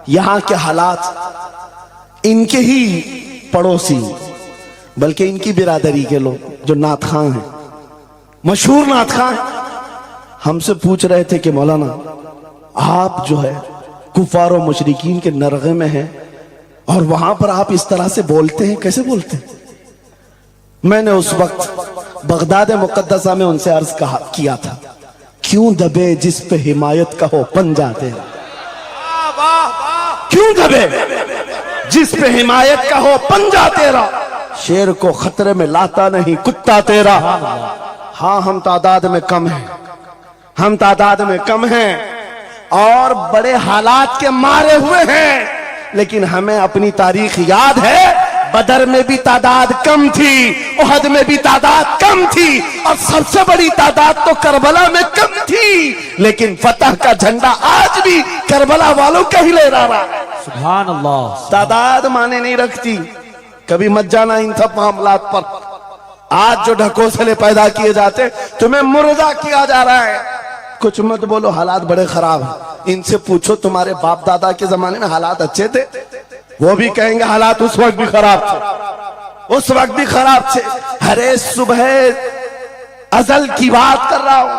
یہاں کے حالات ان کے ہی پڑوسی, بلکہ ان کی برادری کے لوگ جو نعت خواں ہیں, مشہور نعت خواں ہیں, ہم سے پوچھ رہے تھے کہ مولانا آپ جو ہے کفار و مشرکین کے نرغے میں ہیں اور وہاں پر آپ اس طرح سے بولتے ہیں, کیسے بولتے ہیں؟ میں نے اس وقت بغداد مقدسہ میں ان سے عرض کیا تھا کیوں دبے جس پہ حمایت کا ہو پنجہ تیرا, کیوں دبے جس پہ حمایت کا ہو پنجہ تیرا, شیر کو خطرے میں لاتا نہیں کتا تیرا. ہاں ہم تعداد میں کم ہیں, ہم تعداد میں کم ہیں اور بڑے حالات کے مارے ہوئے ہیں, لیکن ہمیں اپنی تاریخ یاد ہے. بدر میں بھی تعداد کم تھی، احد میں بھی تعداد کم تھی، اور سب سے بڑی تعداد تو کربلا میں کم تھی، لیکن فتح کا جھنڈا آج بھی کربلا والوں کا ہی لہرا رہا ہے۔ سبحان اللہ۔ تعداد مانے نہیں رکھتی، کبھی مت جانا ان سب معاملات پر۔ آج جو ڈھکوسلے پیدا کیے جاتے، تمہیں مردہ کیا جا رہا ہے، کچھ مت بولو، حالات بڑے خراب ہیں۔ ان سے پوچھو تمہارے باپ دادا کے زمانے میں حالات اچھے تھے؟ وہ بھی کہیں گے حالات اس وقت بھی خراب تھے، اس وقت بھی خراب تھے۔ ہر صبح ازل کی بات کر رہا ہوں،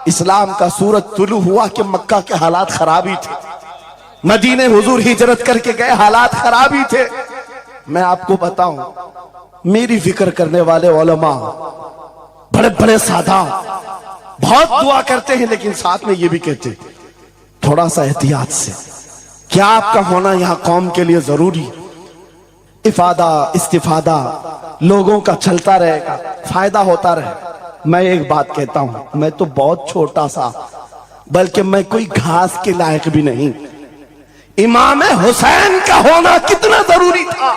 اسلام کا سورج طلوع ہوا کہ مکہ کے حالات خراب ہی تھے، مدینے حضور ہجرت کر کے گئے، حالات خراب ہی تھے۔ میں آپ کو بتاؤں، میری فکر کرنے والے علماء، بڑے بڑے سادہ بہت دعا کرتے ہیں، لیکن ساتھ میں یہ بھی کہتے ہیں تھوڑا سا احتیاط سے، کیا آپ کا ہونا یہاں قوم کے لیے ضروری؟ افادہ استفادہ لوگوں کا چلتا رہے گا، فائدہ ہوتا رہے۔ میں ایک بات کہتا ہوں، میں تو بہت چھوٹا سا، بلکہ میں کوئی گھاس کے لائق بھی نہیں، امام حسین کا ہونا کتنا ضروری تھا۔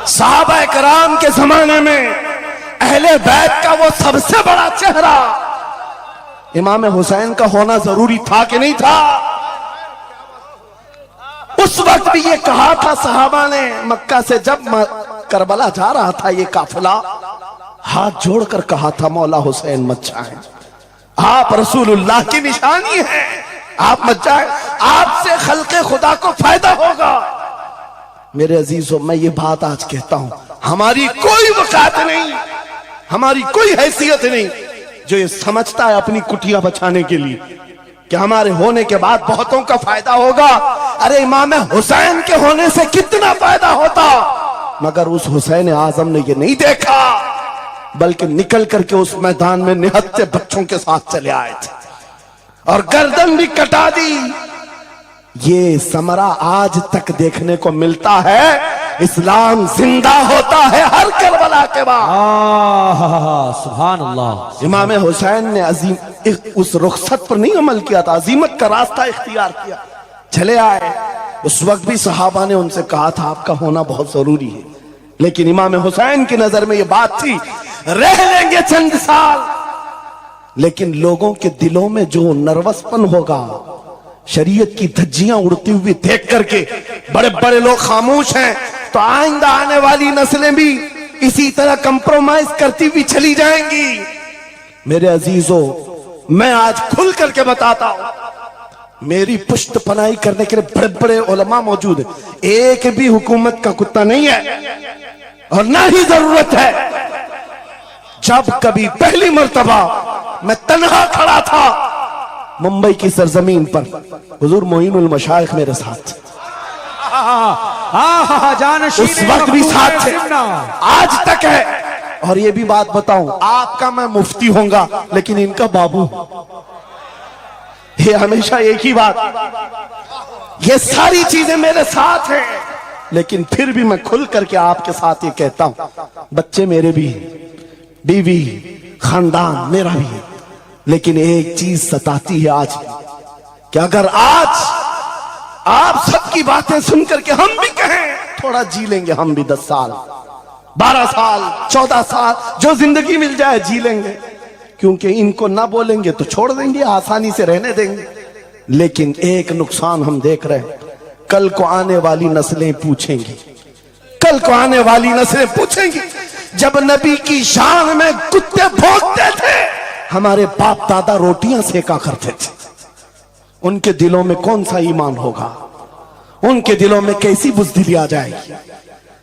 صحابہ کرام کے زمانے میں اہل بیت کا وہ سب سے بڑا چہرہ امام حسین کا ہونا ضروری تھا کہ نہیں تھا؟ اس وقت بھی یہ کہا تھا صحابہ نے، مکہ سے جب کربلا جا رہا تھا یہ قافلہ، ہاتھ جوڑ کر کہا تھا مولا حسین مت جائیں، آپ رسول اللہ کی نشانی ہے، آپ مت جائیں، آپ سے خلق خدا کو فائدہ ہوگا۔ میرے عزیزوں، میں یہ بات آج کہتا ہوں، ہماری کوئی وقت نہیں، ہماری کوئی حیثیت نہیں جو یہ سمجھتا ہے اپنی کٹیاں بچانے کے لیے کہ ہمارے ہونے کے بعد بہتوں کا فائدہ ہوگا۔ ارے امام حسین کے ہونے سے کتنا فائدہ ہوتا، مگر اس حسین اعظم نے یہ نہیں دیکھا، بلکہ نکل کر کے اس میدان میں نہتے بچوں کے ساتھ چلے آئے تھے اور گردن بھی کٹا دی۔ یہ ثمرہ آج تک دیکھنے کو ملتا ہے، اسلام زندہ ہوتا ہے ہر کربلا کے بعد۔ سبحان اللہ۔ امام حسین نے عظیم اس رخصت پر نہیں عمل کیا تھا، عظیمت کا راستہ اختیار کیا، چلے آئے۔ اس وقت بھی صحابہ نے ان سے کہا تھا آپ کا ہونا بہت ضروری ہے، لیکن امام حسین کی نظر میں یہ بات تھی رہ لیں گے چند سال، لیکن لوگوں کے دلوں میں جو نروس پن ہوگا، شریعت کی دھجیاں اڑتی ہوئی دیکھ کر کے بڑے بڑے لوگ خاموش ہیں، تو آئندہ آنے والی نسلیں بھی اسی طرح کمپرومائز کرتی ہوئی چلی جائیں گی۔ میرے عزیزوں، میں آج کھل کر کے بتاتا ہوں، میری پشت پناہی کرنے کے لیے بڑے بڑے علماء موجود ہیں، ایک بھی حکومت کا کتا نہیں ہے اور نہ ہی ضرورت ہے۔ جب کبھی پہلی مرتبہ میں تنہا کھڑا تھا ممبئی کی سرزمین پر، حضور معین المشائخ میرے ساتھ، اس وقت بھی ساتھ تھے، آج تک ہے۔ اور یہ بھی بات بتاؤں، آپ کا میں مفتی ہوں گا لیکن ان کا بابو، یہ ہمیشہ ایک ہی بات، یہ ساری چیزیں میرے ساتھ ہیں، لیکن پھر بھی میں کھل کر کے آپ کے ساتھ یہ کہتا ہوں، بچے میرے بھی ہیں، بیوی، خاندان میرا بھی ہے، لیکن ایک چیز ستاتی ہے آج کہ اگر آج آپ سب کی باتیں سن کر کے ہم بھی کہیں تھوڑا جی لیں گے، ہم بھی 10 سال 12 سال 14 سال جو زندگی مل جائے جی لیں گے، کیونکہ ان کو نہ بولیں گے تو چھوڑ دیں گے، آسانی سے رہنے دیں گے۔ لیکن ایک نقصان ہم دیکھ رہے ہیں، کل کو آنے والی نسلیں پوچھیں گی، کل کو آنے والی نسلیں پوچھیں گی، جب نبی کی شان میں کتے بھونکتے تھے ہمارے باپ دادا روٹیاں سیکا کرتے تھے، ان کے دلوں میں کون سا ایمان ہوگا، ان کے دلوں میں کیسی بزدلی آ جائے گی۔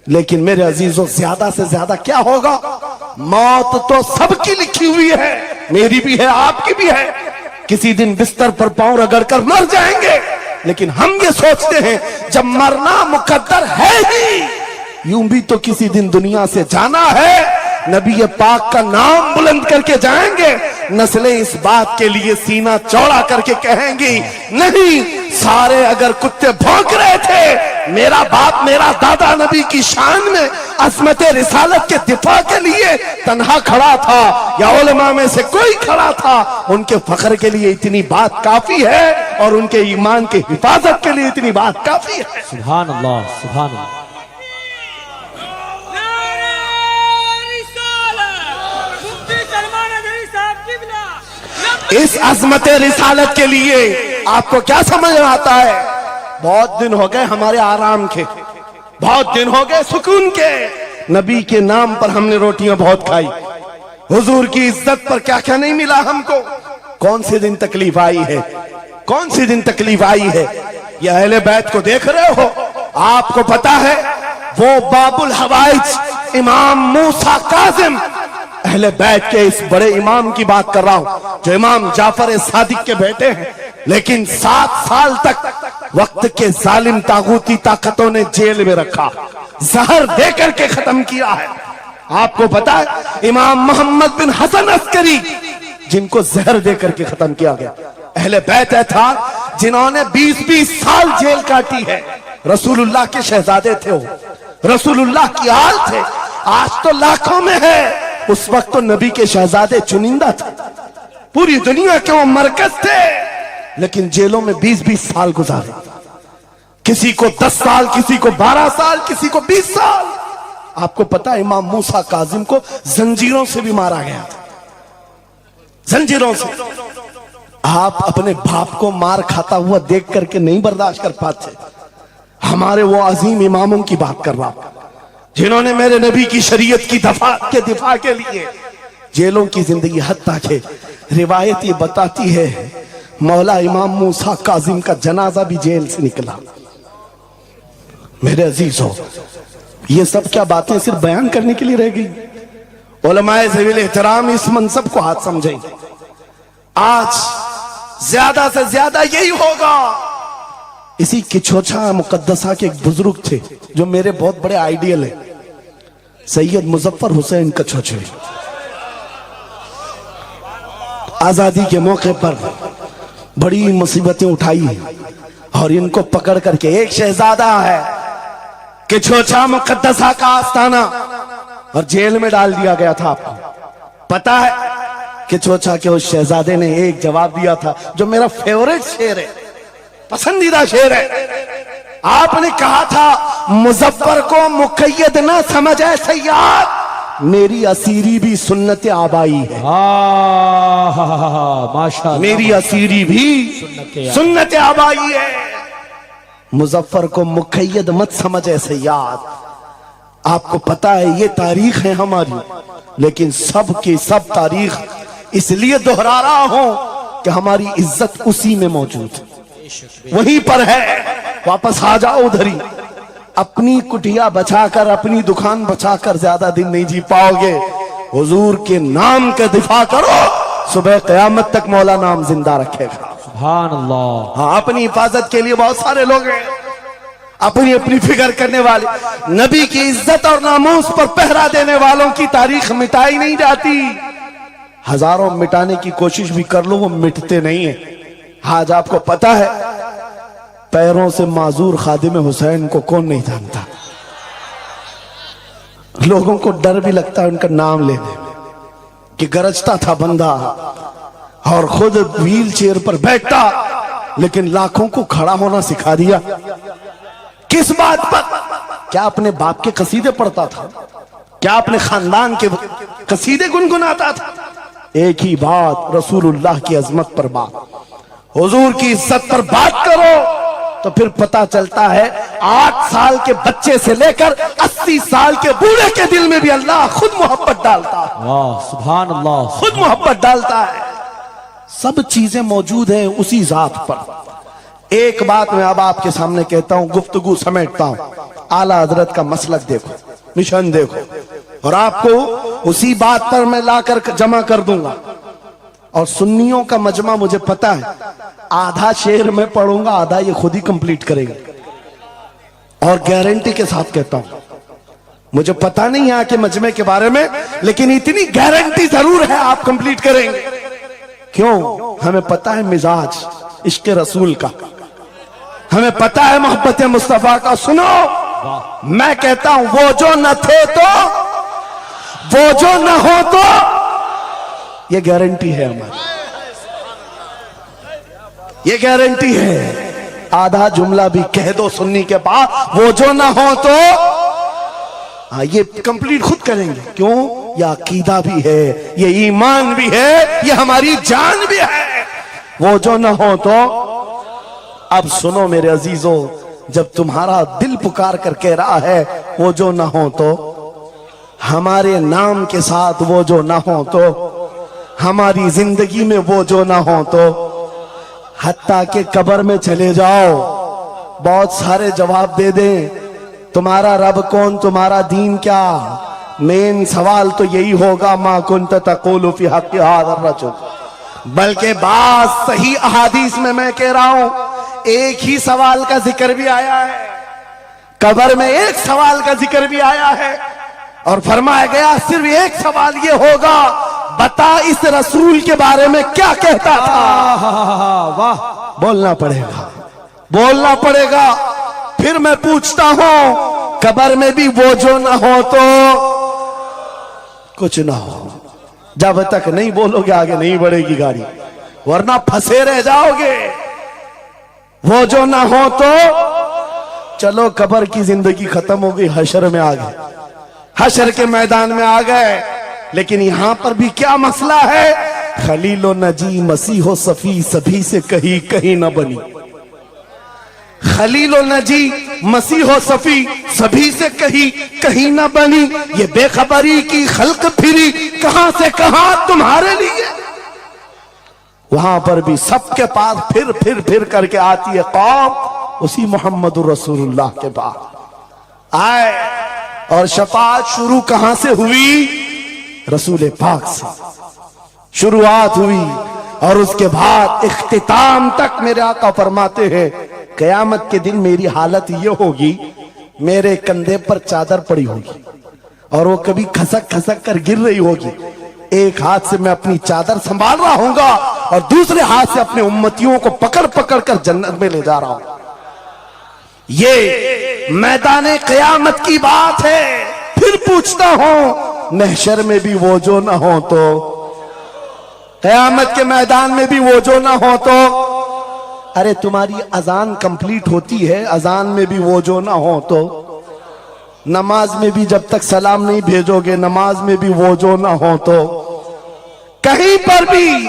لیکن میرے عزیزوں، زیادہ سے زیادہ کیا ہوگا، موت تو سب کی لکھی ہوئی ہے، میری بھی ہے، آپ کی بھی ہے، کسی دن بستر پر پاؤں رگڑ کر مر جائیں گے، لیکن ہم یہ سوچتے ہیں جب مرنا مقدر ہے ہی، یوں بھی تو کسی دن دنیا سے جانا ہے، نبی پاک کا نام بلند کر کے جائیں گے، نسلیں اس بات کے لیے سینہ چوڑا کر کے کہیں گی نہیں، سارے اگر کتے بھونک رہے تھے، میرا باپ میرا دادا نبی کی شان میں عظمت رسالت کے دفاع کے لیے تنہا کھڑا تھا، یا علماء میں سے کوئی کھڑا تھا، ان کے فخر کے لیے اتنی بات کافی ہے۔ اور ان کے ایمان کی حفاظت کے لیے اتنی بات کافی ہے. سبحان اللہ سبحان اللہ. اس عظمت رسالت کے لیے آپ کو کیا سمجھ آتا ہے؟ بہت دن ہو گئے ہمارے آرام کے، بہت دن ہو گئے سکون کے. نبی کے نام پر ہم نے روٹیاں بہت کھائی، حضور کی عزت پر کیا کیا نہیں ملا ہم کو. کون سے دن تکلیف آئی ہے، کون سی دن تکلیف آئی ہے. یہ اہل بیت کو دیکھ رہے ہو، آپ کو پتا ہے وہ باب الحوائج امام موسیٰ کاظم، اہل بیت کے اس بڑے امام کی بات کر رہا ہوں جو امام جعفر صادق کے بیٹے ہیں، لیکن 7 سال تک وقت کے ظالم طاغوتی طاقتوں نے جیل میں رکھا، زہر دے کر کے ختم کیا ہے. آپ کو پتا ہے امام محمد بن حسن عسکری جن کو زہر دے کر کے ختم کیا گیا، اہل بیت تھا جنہوں نے 20 سال جیل کاٹی ہے. رسول اللہ کے شہزادے تھے، وہ رسول اللہ کی آل تھے. آج تو لاکھوں میں ہے، اس وقت تو نبی کے شہزادے چنندہ تھے، پوری دنیا کے وہ مرکز تھے، لیکن جیلوں میں 20 سال گزارے. کسی کو 10 سال، کسی کو 12 سال، کسی کو 20 سال. آپ کو پتا ہے امام موسیٰ کاظم کو زنجیروں سے بھی مارا گیا تھا، زنجیروں سے. آپ اپنے باپ کو مار کھاتا ہوا دیکھ کر کے نہیں برداشت کر پاتے. ہمارے وہ عظیم اماموں کی بات کر رہا ہوں جنہوں نے میرے نبی کی شریعت کی دفاع کے لیے جیلوں کی زندگی. حتیٰ کہ روایت یہ بتاتی ہے مولا امام موسیٰ کاظم کا جنازہ بھی جیل سے نکلا. میرے عزیزو، یہ سب کیا باتیں صرف بیان کرنے کے لیے رہ گئی؟ علماء ذوی احترام اس منصب کو ہاتھ سمجھیں. آج زیادہ سے زیادہ یہی ہوگا. اسی کچھوچا مقدسہ کے ایک بزرگ تھے جو میرے بہت بڑے آئیڈیل ہیں، سید مظفر حسین کچھوچے. آزادی کے موقع پر بڑی مصیبتیں اٹھائی اور ان کو پکڑ کر کے ایک شہزادہ ہے کچھوچا مقدسہ کا آستانہ، اور جیل میں ڈال دیا گیا تھا. آپ کو پتا ہے کچھوچا کے اس شہزادے نے ایک جواب دیا تھا جو میرا فیورٹ شعر ہے، پسندیدہ شعر ہے. آپ نے کہا تھا مظفر کو مقید نہ سمجھ اے سیاد، میری اسیری بھی سنت آبائی ہے. ماشاء اللہ، میری اسیری بھی سنت آبائی ہے. مظفر کو مقید مت سمجھ اے سیاد. آپ کو پتا ہے یہ تاریخ ہے ہماری، لیکن سب کی سب تاریخ اس لیے دہرا رہا ہوں کہ ہماری عزت اسی میں موجود ہے، وہیں پر ہے. واپس آ جاؤ ادھر ہی. اپنی کٹیا بچا کر، اپنی دکان بچا کر زیادہ دن نہیں جی پاؤ گے. حضور کے نام کا دفاع کرو، صبح قیامت تک مولا نام زندہ رکھے گا. سبحان اللہ. ہاں، اپنی حفاظت کے لیے بہت سارے لوگ ہیں، اپنی اپنی فکر کرنے والے. نبی کی عزت اور ناموس پر پہرا دینے والوں کی تاریخ مٹائی نہیں جاتی. ہزاروں مٹانے کی کوشش بھی کر لو، وہ مٹتے نہیں ہیں. آج آپ کو پتا ہے پیروں سے معذور خادم حسین کو کون نہیں جانتا. لوگوں کو ڈر بھی لگتا ہے ان کا نام لینے میں کہ گرجتا تھا بندہ اور خود ویل چیئر پر بیٹھتا، لیکن لاکھوں کو کھڑا ہونا سکھا دیا. کس بات پر؟ کیا اپنے باپ کے قصیدے پڑھتا تھا؟ کیا اپنے خاندان کے قصیدے گنگناتا تھا؟ ایک ہی بات، رسول اللہ کی عظمت پر بات، حضور کی عزت پر بات کرو تو پھر پتا چلتا ہے 8 سال کے بچے سے لے کر 80 سال کے بوڑھے کے دل میں بھی اللہ خود محبت ڈالتا ہے. سبحان اللہ، خود محبت ڈالتا ہے. سب چیزیں موجود ہیں اسی ذات پر. ایک بات میں اب آپ کے سامنے کہتا ہوں، گفتگو سمیٹتا ہوں. اعلیٰ حضرت کا مسلک دیکھو، مشن دیکھو، اور آپ کو اسی بات پر میں لا کر جمع کر دوں گا. اور سنیوں کا مجمع مجھے پتا ہے، آدھا شعر میں پڑھوں گا، آدھا یہ خود ہی کمپلیٹ کرے گا. اور گارنٹی کے ساتھ کہتا ہوں، مجھے پتا نہیں ہے کہ مجمع کے بارے میں، لیکن اتنی گارنٹی ضرور ہے آپ کمپلیٹ کریں گے. کیوں؟ ہمیں پتا ہے مزاج عشق رسول کا، ہمیں پتا ہے محبت مصطفیٰ کا. سنو، میں کہتا ہوں وہ جو نہ تھے تو، وہ جو نہ ہو تو، یہ گارنٹی ہے ہماری. یہ گارنٹی ہے. آدھا جملہ بھی کہہ دو سنی کے بعد وہ جو نہ ہو تو ہاں یہ کمپلیٹ خود کریں گے. کیوں؟ یہ عقیدہ بھی ہے, یہ ایمان بھی ہے, یہ ہماری جان بھی ہے. وہ جو نہ ہو تو. اب سنو میرے عزیزو, جب تمہارا دل پکار کر کہہ رہا ہے وہ جو نہ ہو تو, ہمارے نام کے ساتھ وہ جو نہ ہو تو, ہماری زندگی میں وہ جو نہ ہو تو, حتیٰ کہ قبر میں چلے جاؤ بہت سارے جواب دے دیں تمہارا رب کون, تمہارا دین کیا, مین سوال تو یہی ہوگا ما کنت تقول فی حق ھذا الرجل. بلکہ بعض صحیح احادیث میں کہہ رہا ہوں ایک ہی سوال کا ذکر بھی آیا ہے, قبر میں ایک سوال کا ذکر بھی آیا ہے, اور فرمایا گیا صرف ایک سوال یہ ہوگا, بتا اس رسول کے بارے میں کیا کہتا تھا. واہ, بولنا پڑے گا, بولنا پڑے گا. پھر میں پوچھتا ہوں قبر میں بھی وہ جو نہ ہو تو کچھ نہ ہو. جب تک نہیں بولو گے آگے نہیں بڑھے گی گاڑی, ورنہ پھنسے رہ جاؤ گے. وہ جو نہ ہو تو چلو قبر کی زندگی ختم ہو گئی, حشر میں آ گئے, حشر کے میدان میں آ گئے. لیکن یہاں پر بھی کیا مسئلہ ہے, خلیل و نجی مسیح و صفی سبھی سے کہیں نہ بنی. خلیل و نجی مسیح و صفی سبھی سے کہیں نہ بنی. یہ بے خبری کی خلق پھری کہاں سے کہاں تمہارے لیے. وہاں پر بھی سب کے پاس پھر کر کے آتی ہے قوم اسی محمد رسول اللہ کے پاس آئے. اور شفاعت شروع کہاں سے ہوئی؟ رسول پاک سے شروعات ہوئی, اور اس کے بعد اختتام تک میرے آقا فرماتے ہیں قیامت کے دن میری حالت یہ ہوگی, میرے کندھے پر چادر پڑی ہوگی اور وہ کبھی کھسک کر گر رہی ہوگی. ایک ہاتھ سے میں اپنی چادر سنبھال رہا ہوں گا اور دوسرے ہاتھ سے اپنے امتیوں کو پکڑ کر جنت میں لے جا رہا ہوں. یہ میدان قیامت کی بات ہے. پھر پوچھتا ہوں محشر میں بھی وہ جو نہ ہو تو, قیامت کے میدان میں بھی وہ جو نہ ہو تو. ارے تمہاری اذان کمپلیٹ ہوتی ہے, اذان میں بھی وہ جو نہ ہو تو, نماز میں بھی جب تک سلام نہیں بھیجو گے نماز میں بھی وہ جو نہ ہو تو, کہیں پر بھی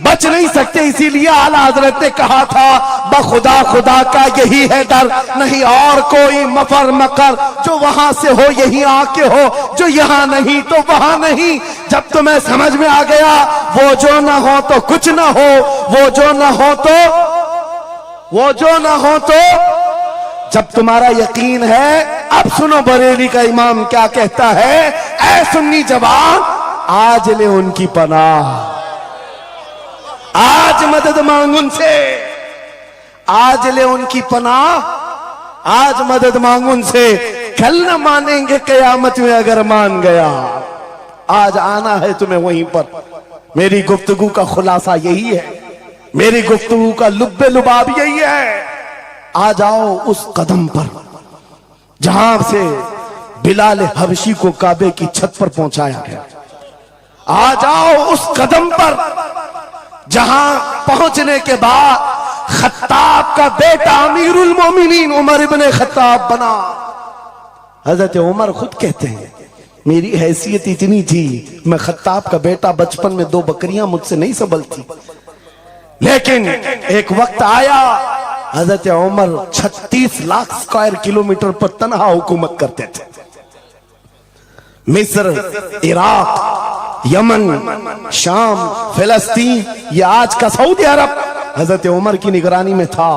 بچ نہیں سکتے. اسی لیے اعلیٰ حضرت نے کہا تھا بخدا خدا کا یہی ہے ڈر, نہیں اور کوئی مفر مکر, جو وہاں سے ہو یہی آ کے ہو, جو یہاں نہیں تو وہاں نہیں. جب تمہیں سمجھ میں آ گیا وہ جو نہ ہو تو کچھ نہ ہو, وہ جو نہ ہو تو, وہ جو نہ ہو تو, جب تمہارا یقین ہے. اب سنو بریلی کا امام کیا کہتا ہے, اے سنی جوان آج لے ان کی پناہ, آج مدد مانگ ان سے, آج لے ان کی پناہ, آج مدد مانگ ان سے. کل نہ مانیں گے قیامت میں اگر مان گیا. آج آنا ہے تمہیں وہیں پر. میری گفتگو کا خلاصہ یہی ہے, میری گفتگو کا لب لباب یہی ہے. آ جاؤ اس قدم پر جہاں سے بلال حبشی کو کعبے کی چھت پر پہنچایا گیا. آ جاؤ اس قدم پر جہاں پہنچنے کے بعد خطاب کا بیٹا امیر المومنین عمر ابن خطاب بنا. حضرت عمر خود کہتے ہیں میری حیثیت اتنی تھی, میں خطاب کا بیٹا, بچپن میں 2 بکریاں مجھ سے نہیں سنبھلتی, لیکن ایک وقت آیا حضرت عمر 36 لاکھ اسکوائر کلومیٹر پر تنہا حکومت کرتے تھے. مصر, عراق, یمن, شام, فلسطین, یہ آج کا سعودی عرب حضرت عمر کی نگرانی میں تھا.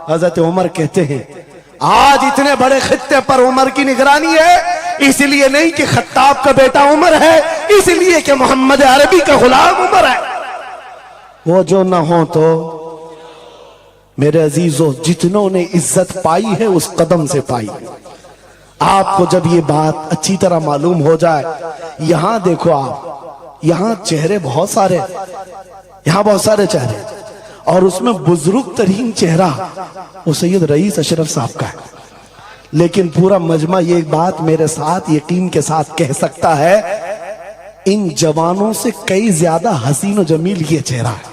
حضرت عمر کہتے ہیں آج اتنے بڑے خطے پر عمر کی نگرانی ہے, اس لیے نہیں کہ خطاب کا بیٹا عمر ہے, اس لیے کہ محمد عربی کا غلام عمر ہے. وہ جو نہ ہو تو میرے عزیزو جتنوں نے عزت پائی ہے اس قدم سے پائی. آپ کو جب یہ بات اچھی طرح معلوم ہو جائے, یہاں دیکھو آپ, یہاں چہرے بہت سارے, یہاں بہت سارے چہرے, اور اس میں بزرگ ترین چہرہ وہ سید رئیس اشرف صاحب کا ہے. لیکن پورا مجمع یہ بات میرے ساتھ یقین کے ساتھ کہہ سکتا ہے, ان جوانوں سے کئی زیادہ حسین و جمیل یہ چہرہ ہے.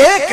1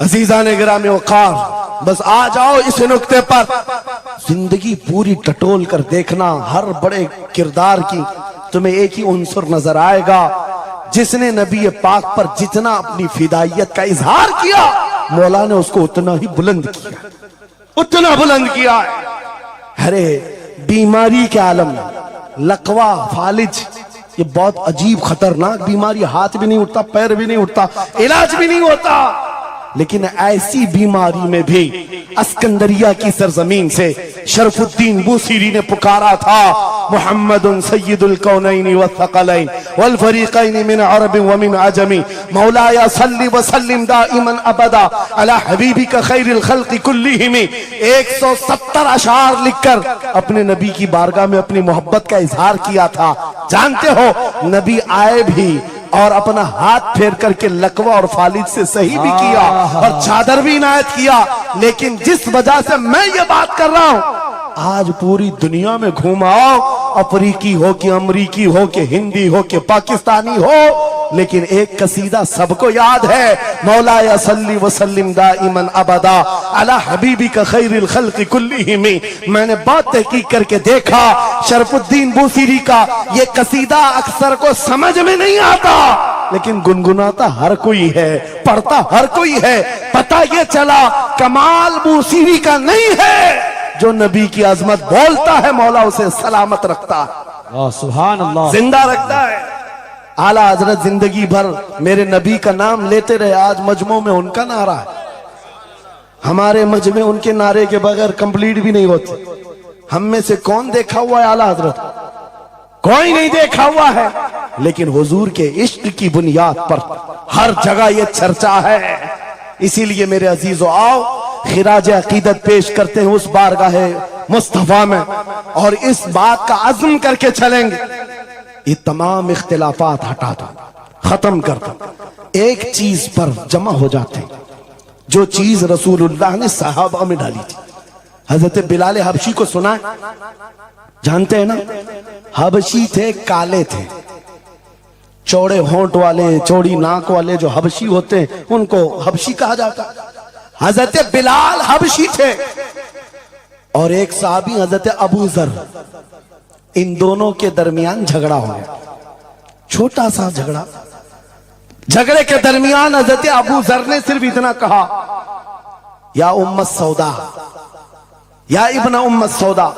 عزیزان گرامی وقار، بس آ جاؤ اس نقطے پر، زندگی پوری ٹٹول کر دیکھنا، ہر بڑے کردار کی تمہیں ایک ہی عنصر نظر آئے گا، جس نے نبی پاک پر جتنا اپنی فدائیت کا اظہار کیا، مولا نے اس کو اتنا ہی بلند کیا، اتنا بلند کیا ہے۔ ارے بیماری کے عالم میں لقوا، فالج، یہ بہت عجیب خطرناک بیماری، ہاتھ بھی نہیں اٹھتا، پیر بھی نہیں اٹھتا، علاج بھی نہیں ہوتا، لیکن ایسی بیماری میں بھی اسکندریہ کی سرزمین سے شرف الدین بوسیری نے پکارا تھا، محمد سید الکونین والثقلین والفریقین من عرب ومن عجم، مولایا صلی وسلم دائما ابدا علی حبیبک خیر الخلق کلہم۔ 170 اشعار لکھ کر اپنے نبی کی بارگاہ میں اپنی محبت کا اظہار کیا تھا۔ جانتے ہو نبی آئے بھی اور اپنا ہاتھ پھیر کر کے لقوہ اور فالج سے صحیح بھی کیا اور چادر بھی عنایت کیا، لیکن جس وجہ سے میں یہ بات کر رہا ہوں، آج پوری دنیا میں گھوماؤ، افریقی ہو کہ امریکی ہو کہ ہندی ہو کہ پاکستانی ہو، لیکن ایک قصیدہ سب کو یاد ہے، مولایا صلی وسلم دائما ابدا علی حبیبک خیر الخلق کلہم۔ میں نے بہت تحقیق کر کے دیکھا، شرف الدین بوسیری کا یہ قصیدہ اکثر کو سمجھ میں نہیں آتا، لیکن گنگناتا ہر کوئی ہے، پڑھتا ہر کوئی ہے۔ پتہ یہ چلا کمال بوسیری کا نہیں ہے، جو نبی کی عظمت بولتا ہے مولا اسے سلامت رکھتا ہے، سبحان اللہ، زندہ رکھتا ہے۔ اعلیٰ حضرت زندگی بھر میرے نبی کا نام لیتے رہے، آج مجمع میں ان کا نعرہ ہے، ہمارے مجمع ان کے نعرے کے بغیر کمپلیٹ بھی نہیں ہوتے۔ ہم میں سے کون دیکھا ہوا ہے اعلیٰ حضرت؟ کوئی نہیں دیکھا ہوا ہے، لیکن حضور کے عشق کی بنیاد پر ہر جگہ یہ چرچا ہے۔ اسی لیے میرے عزیزو آؤ خراج عقیدت پیش کرتے ہیں اس بارگاہ مصطفیٰ میں، اور اس بات کا عزم کر کے چلیں گے، یہ تمام اختلافات ہٹا دو، ختم کر دو، ایک چیز پر جمع ہو جاتے ہیں، جو چیز رسول اللہ نے صحابہ میں ڈالی تھی۔ حضرت بلال حبشی کو سنا ہے؟ جانتے ہیں نا؟ حبشی تھے، کالے تھے، چوڑے ہونٹ والے، چوڑی ناک والے جو حبشی ہوتے ہیں ان کو حبشی کہا جاتا۔ حضرت بلال حبشی تھے، اور ایک صحابی حضرت ابو ذر، ان دونوں کے درمیان جھگڑا ہو گیا، چھوٹا سا جھگڑا۔ جھگڑے کے درمیان حضرت ابو ذر نے صرف اتنا کہا، یا ام السودا، یا ابن ام السودا،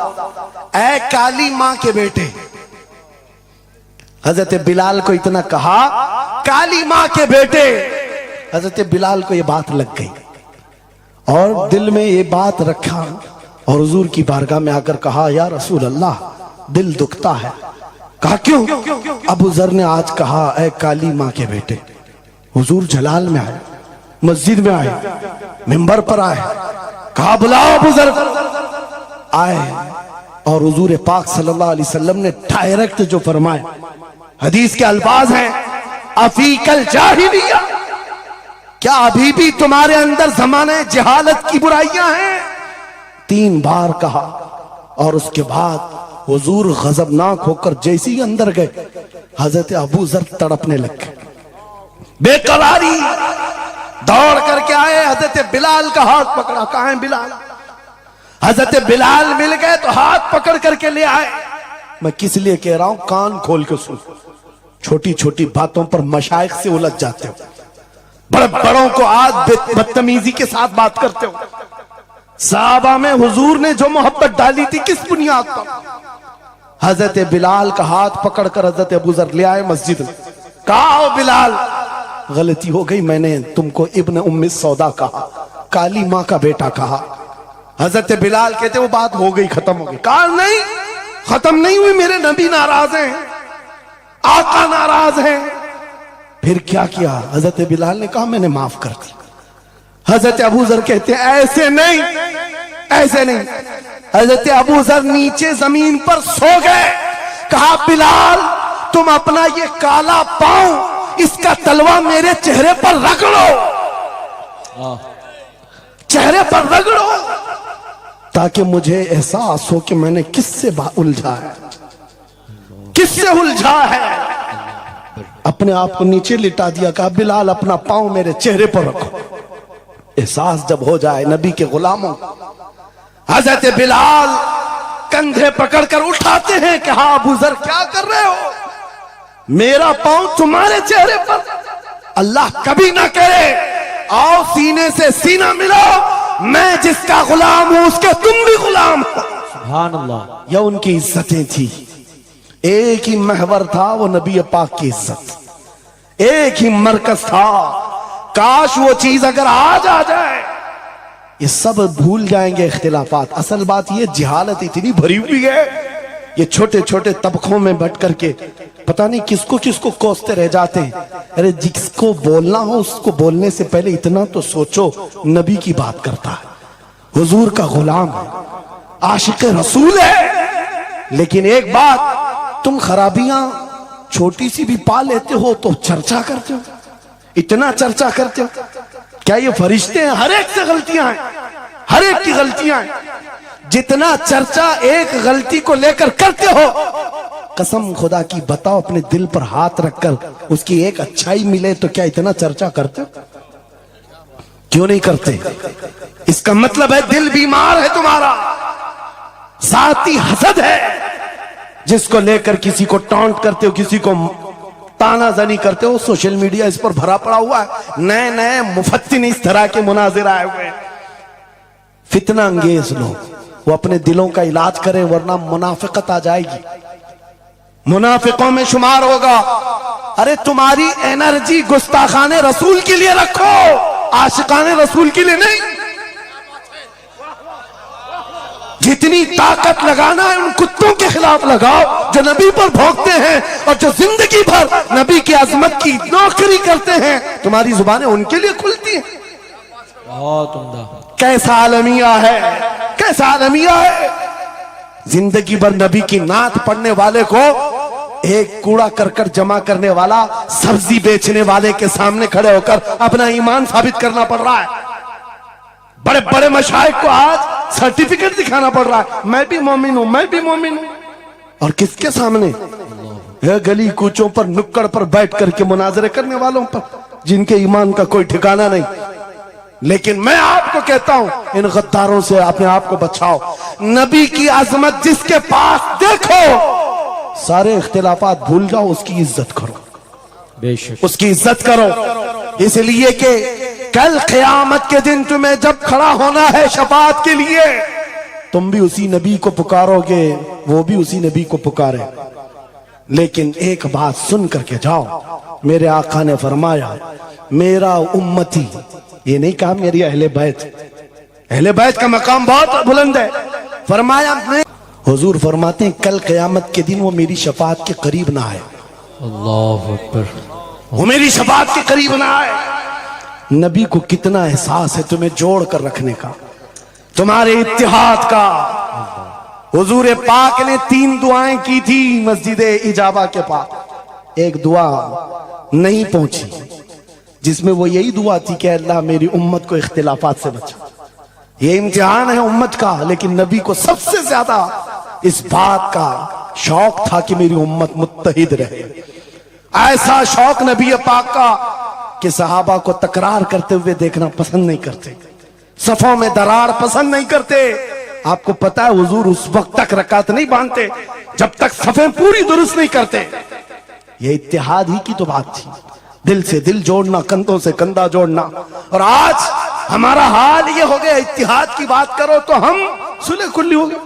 اے کالی ماں کے بیٹے۔ حضرت بلال کو اتنا کہا، کالی ماں کے بیٹے۔ حضرت بلال کو یہ بات لگ گئی اور دل میں یہ بات رکھا، اور حضور کی بارگاہ میں آ کر کہا، یا رسول اللہ دل دکھتا ہے۔ کہا کیوں؟ ابو ذر نے آج کہا اے کالی ماں کے بیٹے۔ حضور جلال میں آئے، مسجد میں آئے، منبر پر آئے، کہا بلاؤ ابو ذر۔ آئے اور حضور پاک صلی اللہ علیہ وسلم نے ڈائریکٹ جو فرمائے، حدیث کے الفاظ ہیں، افیک الجاہلیہ، کیا ابھی بھی تمہارے اندر زمانہ جہالت کی برائیاں ہیں؟ 3 بار کہا، اور اس کے بعد حضور غضبناک ہو کر جیسے ہی اندر گئے، حضرت ابو ذر تڑپنے لگ گئے، بے قراری، دوڑ کر کے آئے، حضرت بلال کا ہاتھ پکڑا، کہاں ہے بلال؟ حضرت بلال مل گئے تو ہاتھ پکڑ کر کے لے آئے۔ میں کس لیے کہہ رہا ہوں، کان کھول کے سن، چھوٹی چھوٹی باتوں پر مشائخ سے الجھ جاتے ہو، بڑے بڑوں کو آج بدتمیزی کے ساتھ بات کرتے ہو۔ صحابہ میں حضور نے جو محبت ڈالی تھی کس بنیاد پر؟ حضرت بلال کا ہاتھ پکڑ کر حضرت ابو ذر لے آئے مسجد میں، کہا بلال غلطی ہو گئی، میں نے تم کو ابن ام سودا کہا، کالی ماں کا بیٹا کہا۔ حضرت بلال کہتے وہ بات ہو گئی، ختم ہو گئی۔ کہا نہیں، ختم نہیں ہوئی، میرے نبی ناراض ہیں، آقا ناراض ہیں۔ پھر کیا کیا؟ حضرت بلال نے کہا میں نے معاف کر دی۔ حضرت ابو ذر کہتے ہیں ایسے نہیں، ایسے نہیں۔ حضرت ابو ذر نیچے زمین پر سو گئے، کہا بلال تم اپنا یہ کالا پاؤں، اس کا تلوا میرے چہرے پر رگڑو، چہرے پر رگڑو، تاکہ مجھے احساس ہو کہ میں نے کس سے الجھا ہے، کس سے الجھا ہے۔ اپنے آپ کو نیچے لٹا دیا، کہا بلال اپنا پاؤں میرے چہرے پر رکھو۔ احساس جب ہو جائے نبی کے غلاموں، حضرت بلال کندھے پکڑ کر اٹھاتے ہیں کہ ہاں ابو ذر کیا کر رہے ہو، میرا پاؤں تمہارے چہرے پر، اللہ کبھی نہ کرے، آؤ سینے سے سینہ ملاؤ، میں جس کا غلام ہوں اس کے تم بھی غلام ہو۔ سبحان اللہ۔ یہ ان کی عزتیں تھی، ایک ہی محور تھا وہ نبی پاک کی عزت، ایک ہی مرکز تھا، کاش وہ چیز اگر آج آ جائے، یہ سب بھول جائیں گے اختلافات۔ اصل بات یہ جہالت اتنی بھری ہوئی ہے، یہ چھوٹے چھوٹے طبقوں میں بٹ کر کے پتہ نہیں کس کو کوستے رہ جاتے ہیں۔ ارے جس کو بولنا ہو اس کو بولنے سے پہلے اتنا تو سوچو، نبی کی بات کرتا ہے، حضور کا غلام ہے، عاشق رسول ہے، لیکن ایک بات، تم خرابیاں چھوٹی سی بھی پا لیتے ہو تو چرچا کرتے ہو، اتنا چرچا کرتے ہو۔ کیا یہ فرشتے ہیں؟ ہر ایک سے غلطیاں ہیں، ہر ایک کی غلطیاں ہیں، جتنا چرچا ایک غلطی کو لے کر کرتے ہو، قسم خدا کی بتاؤ اپنے دل پر ہاتھ رکھ کر اس کی ایک اچھائی ملے تو کیا اتنا چرچا کرتے ہو؟ کیوں نہیں کرتے؟ اس کا مطلب ہے دل بیمار ہے تمہارا، ذاتی حسد ہے، جس کو لے کر کسی کو ٹانٹ کرتے ہو، کسی کو تانا زنی کرتے ہو۔ سوشل میڈیا اس پر بھرا پڑا ہوا ہے، نئے نئے مفتن اس طرح کے مناظر آئے ہوئے ہیں، فتنہ انگیز لوگ، وہ اپنے دلوں کا علاج کریں ورنہ منافقت آ جائے گی، منافقوں میں شمار ہوگا۔ ارے تمہاری انرجی گستاخان رسول کے لیے رکھو، عاشقان رسول کے لیے نہیں۔ جتنی طاقت لگانا ہے ان کتوں کے خلاف لگاؤ جو نبی پر بھونکتے ہیں اور جو زندگی بھر نبی کی عظمت کی نوکری کرتے ہیں، تمہاری زبانیں ان کے لیے کھلتی ہیں۔ بہت عمدہ۔ کیسا عالمیہ ہے، کیسا عالمیہ ہے۔ زندگی بھر نبی کی نعت پڑھنے والے کو ایک کوڑا کرکٹ جمع کرنے والا سبزی بیچنے والے کے سامنے کھڑے ہو کر اپنا ایمان ثابت کرنا پڑ رہا ہے۔ بڑے بڑے مشائخ کو آج سرٹیفکیٹ دکھانا پڑ رہا ہے، میں بھی مومن ہوں، میں بھی مومن ہوں، اور کس کے سامنے؟ گلی کوچوں پر نکڑ پر بیٹھ کر کے مناظرے کرنے والوں پر جن کے ایمان کا کوئی ٹھکانہ نہیں۔ لیکن میں آپ کو کہتا ہوں ان غداروں سے اپنے آپ کو بچاؤ۔ نبی کی عظمت جس کے پاس دیکھو، سارے اختلافات بھول جاؤ، اس کی عزت کرو، بے شک۔ اس کی عزت کرو، اس لیے کہ کل قیامت کے دن تمہیں جب کھڑا ہونا ہے شفاعت کے لیے، تم بھی اسی نبی کو پکارو گے، وہ بھی اسی نبی کو پکارے۔ لیکن ایک بات سن کر کے جاؤ، میرے آقا نے فرمایا میرا امتی، یہ نہیں کہا میری اہل بیت، اہل بیت کا مقام بہت بلند ہے، فرمایا حضور فرماتے ہیں کل قیامت کے دن وہ میری شفاعت کے قریب نہ آئے، اللہ اکبر۔ وہ میری شفاعت کے قریب نہ آئے۔ نبی کو کتنا احساس ہے تمہیں جوڑ کر رکھنے کا، تمہارے اتحاد کا۔ حضور پاک نے 3 دعائیں کی تھی مسجد اجابہ کے پاس، ایک دعا نہیں پہنچی جس میں وہ یہی دعا تھی کہ اللہ میری امت کو اختلافات سے بچا۔ یہ امتحان ہے امت کا، لیکن نبی کو سب سے زیادہ اس بات کا شوق تھا کہ میری امت متحد رہے۔ ایسا شوق نبی پاک کا کہ صحابہ کو تکرار کرتے ہوئے دیکھنا پسند نہیں کرتے، صفوں میں دراڑ پسند نہیں کرتے۔ آپ کو پتا ہے حضور اس وقت تک رکعت نہیں باندھتے جب تک صفیں پوری درست نہیں کرتے۔ یہ اتحاد ہی کی تو بات تھی، دل سے دل جوڑنا، کندھوں سے کندھا جوڑنا۔ اور آج ہمارا حال یہ ہو گیا، اتحاد کی بات کرو تو ہم صلح کلی ہو گئے۔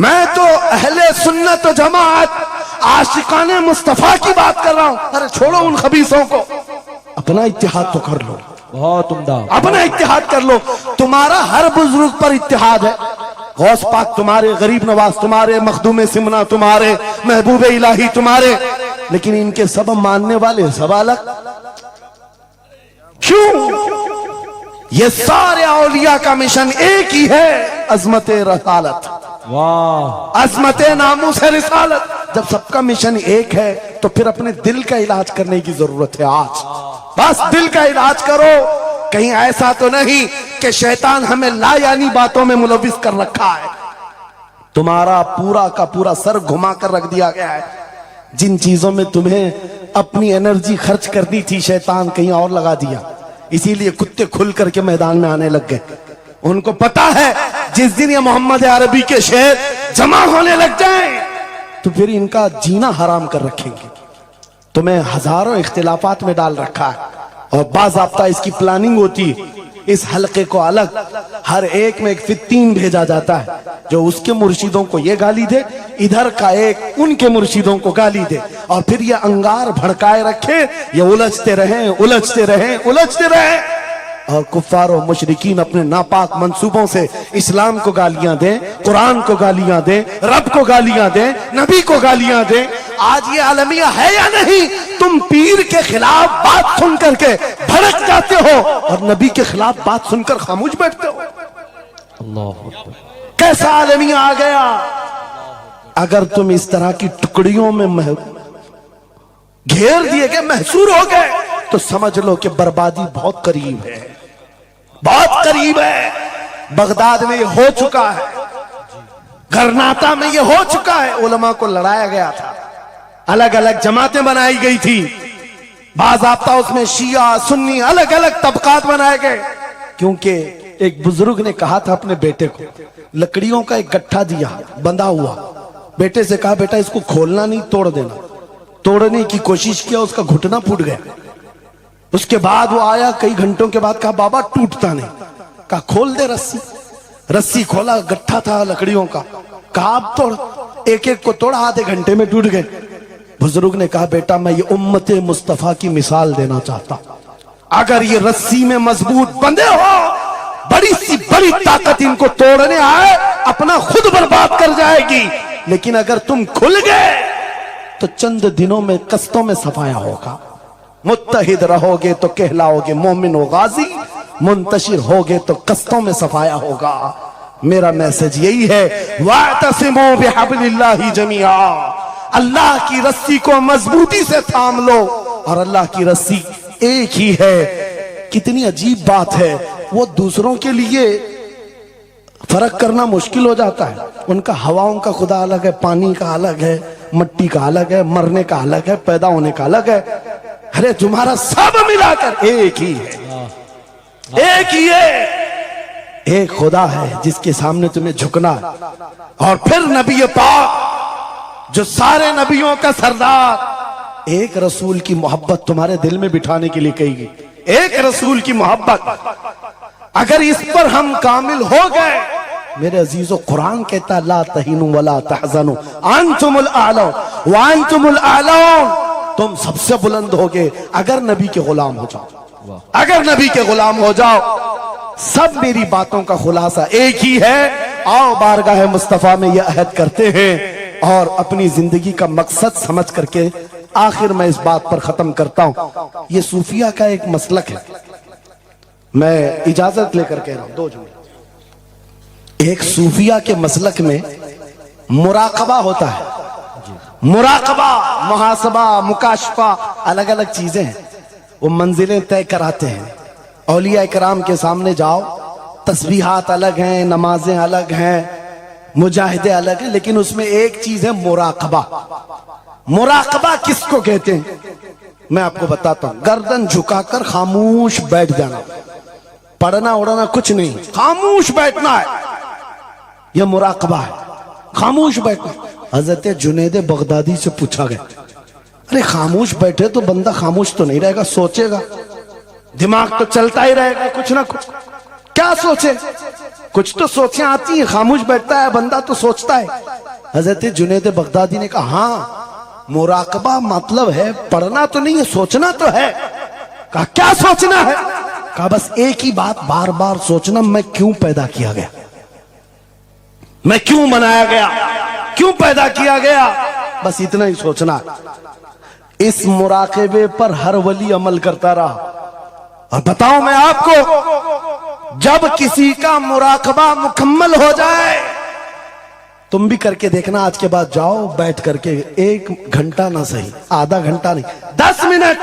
میں تو اہل سنت و جماعت عاشقان مصطفیٰ کی بات کر رہا ہوں۔ ارے چھوڑو ان خبیثوں کو، اپنا اتحاد تو کر لو، بہت عمدہ۔ اپنا اتحاد کر لو۔ تمہارا ہر بزرگ پر اتحاد ہے، غوث پاک تمہارے، غریب نواز تمہارے، مخدوم سمنا تمہارے، محبوب الہی تمہارے، لیکن ان کے سب ماننے والے سب الگ۔ کیوں؟ یہ سارے اولیاء کا مشن ایک ہی ہے، عظمت رسالت، واہ، عظمت ناموس رسالت۔ جب سب کا مشن ایک ہے تو پھر اپنے دل کا علاج کرنے کی ضرورت ہے آج۔ بس دل کا علاج کرو، کہیں ایسا تو نہیں کہ شیطان ہمیں لا یعنی باتوں میں ملوث کر رکھا ہے، تمہارا پورا کا پورا سر گھما کر رکھ دیا گیا ہے۔ جن چیزوں میں تمہیں اپنی انرجی خرچ کرنی تھی شیطان کہیں اور لگا دیا، اسی لیے کتے کھل کر کے میدان میں آنے لگ گئے. ان کو پتا ہے جس دن یہ محمد عربی کے شعر جمع ہونے لگ جائیں تو پھر ان کا جینا حرام کر رکھیں گے. تمہیں ہزاروں اختلافات میں ڈال رکھا ہے اور باضابطہ اس کی پلاننگ ہوتی ہے. اس حلقے کو الگ ہر ایک میں ایک فتین بھیجا جاتا ہے جو اس کے مرشدوں کو یہ گالی دے, ادھر کا ایک ان کے مرشدوں کو گالی دے, اور پھر یہ انگار بھڑکائے رکھے, یہ الجھتے رہیں اور کفار و مشرکین اپنے ناپاک منصوبوں سے اسلام کو گالیاں دیں, قرآن کو گالیاں دیں, رب کو گالیاں دیں, نبی کو گالیاں دیں. آج یہ عالمیہ ہے یا نہیں؟ تم پیر کے خلاف بات سن کر کے بھڑک جاتے ہو اور نبی کے خلاف بات سن کر خاموش بیٹھتے ہو. اللہ اکبر. کیسا عالمیہ آ گیا؟ اگر تم اس طرح کی ٹکڑیوں میں گھیر دیے گئے, محصور ہو گئے, تو سمجھ لو کہ بربادی بہت قریب ہے, بہت قریب ہے. بغداد میں یہ ہو چکا ہے, غرناطہ میں یہ ہو چکا ہے. علماء کو لڑایا گیا تھا, الگ الگ جماعتیں بنائی گئی تھی, باضابطہ اس میں شیعہ سنی الگ الگ طبقات بنائے گئے. کیونکہ ایک بزرگ نے کہا تھا اپنے بیٹے کو, لکڑیوں کا ایک گٹھا دیا بندھا ہوا, بیٹے سے کہا بیٹا اس کو کھولنا نہیں, توڑ دینا. توڑنے کی کوشش کیا, اس کا گھٹنا پھوٹ گیا. اس کے بعد وہ آیا کئی گھنٹوں کے بعد, کہا بابا ٹوٹتا نہیں. کہا کھول دے رسی. رسی کھولا, گٹھا تھا لکڑیوں کا. کہا اب توڑ. ایک ایک کو توڑا, آدھے گھنٹے میں ٹوٹ گئے. بزرگ نے کہا بیٹا میں یہ امت مصطفیٰ کی مثال دینا چاہتا ہوں. اگر یہ رسی میں مضبوط بندے ہو, بڑی سی بڑی طاقت ان کو توڑنے آئے اپنا خود برباد کر جائے گی. لیکن اگر تم کھل گئے تو چند دنوں میں قسطوں میں صفایا ہوگا. متحد رہو گے تو کہلاؤ گے مومن و غازی, منتشر ہوگے تو قسطوں میں صفایا ہوگا. میرا میسج یہی ہے, وَاعْتَصِمُوا بِحَبْلِ اللَّهِ جَمِيعًا. اللہ کی رسی کو مضبوطی سے تھام لو, اور اللہ کی رسی ایک ہی ہے. کتنی عجیب بات ہے, وہ دوسروں کے لیے فرق کرنا مشکل ہو جاتا ہے. ان کا ہواؤں کا خدا الگ ہے, پانی کا الگ ہے, مٹی کا الگ ہے, مرنے کا الگ ہے, پیدا ہونے کا الگ ہے. ارے تمہارا سب ملا کر ایک ہی ہے, ایک ہی ہے. ایک خدا ہے جس کے سامنے تمہیں جھکنا ہے. اور پھر نبی پاک جو سارے نبیوں کا سردار, ایک رسول کی محبت تمہارے دل میں بٹھانے کے لیے کہی گئی. ایک رسول کی محبت, اگر اس پر ہم کامل ہو گئے, میرے عزیزو قرآن کہتا لا تہینوا ولا تحزنوا انتم الاعلون وانتم الاعلون. تم سب سے بلند ہوگے اگر نبی کے غلام ہو جاؤ, اگر نبی کے غلام ہو جاؤ. سب میری باتوں کا خلاصہ ایک ہی ہے. آؤ بارگاہ مصطفیٰ میں یہ عہد کرتے ہیں اور اپنی زندگی کا مقصد سمجھ کر کے آخر میں اس بات پر ختم کرتا ہوں. یہ صوفیہ کا ایک مسلک ہے, میں اجازت لے کر کہہ رہا ہوں, 2 جملے. ایک صوفیہ کے مسلک میں مراقبہ ہوتا ہے. مراقبہ, محاسبہ, مکاشفہ, الگ الگ چیزیں ہیں. وہ منزلیں طے کراتے ہیں. اولیاء کرام کے سامنے جاؤ, تسبیحات الگ ہیں, نمازیں الگ ہیں, مجاہدے الگ ہیں, لیکن اس میں ایک چیز ہے مراقبہ. مراقبہ کس کو کہتے ہیں میں آپ کو بتاتا ہوں. گردن جھکا کر خاموش بیٹھ جانا, پڑھنا اڑنا کچھ نہیں, خاموش بیٹھنا ہے, یہ مراقبہ ہے. خاموش بیٹھنا. حضرت جنید بغدادی سے پوچھا گیا, ارے خاموش بیٹھے تو بندہ خاموش تو نہیں رہے گا, سوچے گا, دماغ تو چلتا ہی رہے گا کچھ نہ کچھ. کیا سوچے؟ کچھ تو سوچیں آتی ہیں. خاموش بیٹھتا ہے بندہ تو سوچتا ہے. حضرت جنید بغدادی نے کہا ہاں مراقبہ مطلب ہے پڑھنا تو نہیں ہے, سوچنا تو ہے. کہا کیا سوچنا ہے؟ کہا بس ایک ہی بات بار بار سوچنا, میں کیوں پیدا کیا گیا, میں کیوں بنایا گیا, کیوں پیدا کیا گیا, بس اتنا ہی سوچنا. اس مراقبے پر ہر ولی عمل کرتا رہا. اور بتاؤں میں آپ کو, جب کسی کا مراقبہ مکمل ہو جائے, تم بھی کر کے دیکھنا, آج کے بعد جاؤ بیٹھ کر کے 1 گھنٹہ نہ صحیح, آدھا گھنٹہ نہیں, 10 منٹ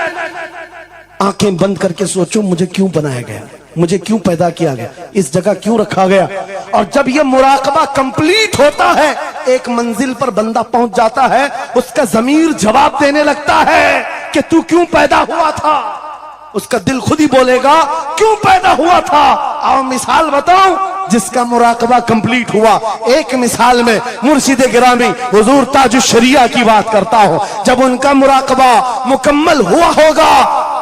آنکھیں بند کر کے سوچو مجھے کیوں بنایا گیا, مجھے کیوں پیدا کیا گیا, اس جگہ کیوں رکھا گیا. اور جب یہ مراقبہ کمپلیٹ ہوتا ہے, ایک منزل پر بندہ پہنچ جاتا ہے, اس کا ضمیر جواب دینے لگتا ہے کہ تو کیوں پیدا ہوا تھا, اس کا دل خود ہی بولے گا کیوں پیدا ہوا تھا. اور مثال بتاؤں جس کا مراقبہ کمپلیٹ ہوا. ایک مثال میں مرشد گرامی حضور تاج الشریعہ کی بات کرتا ہوں. جب ان کا مراقبہ مکمل ہوا ہوگا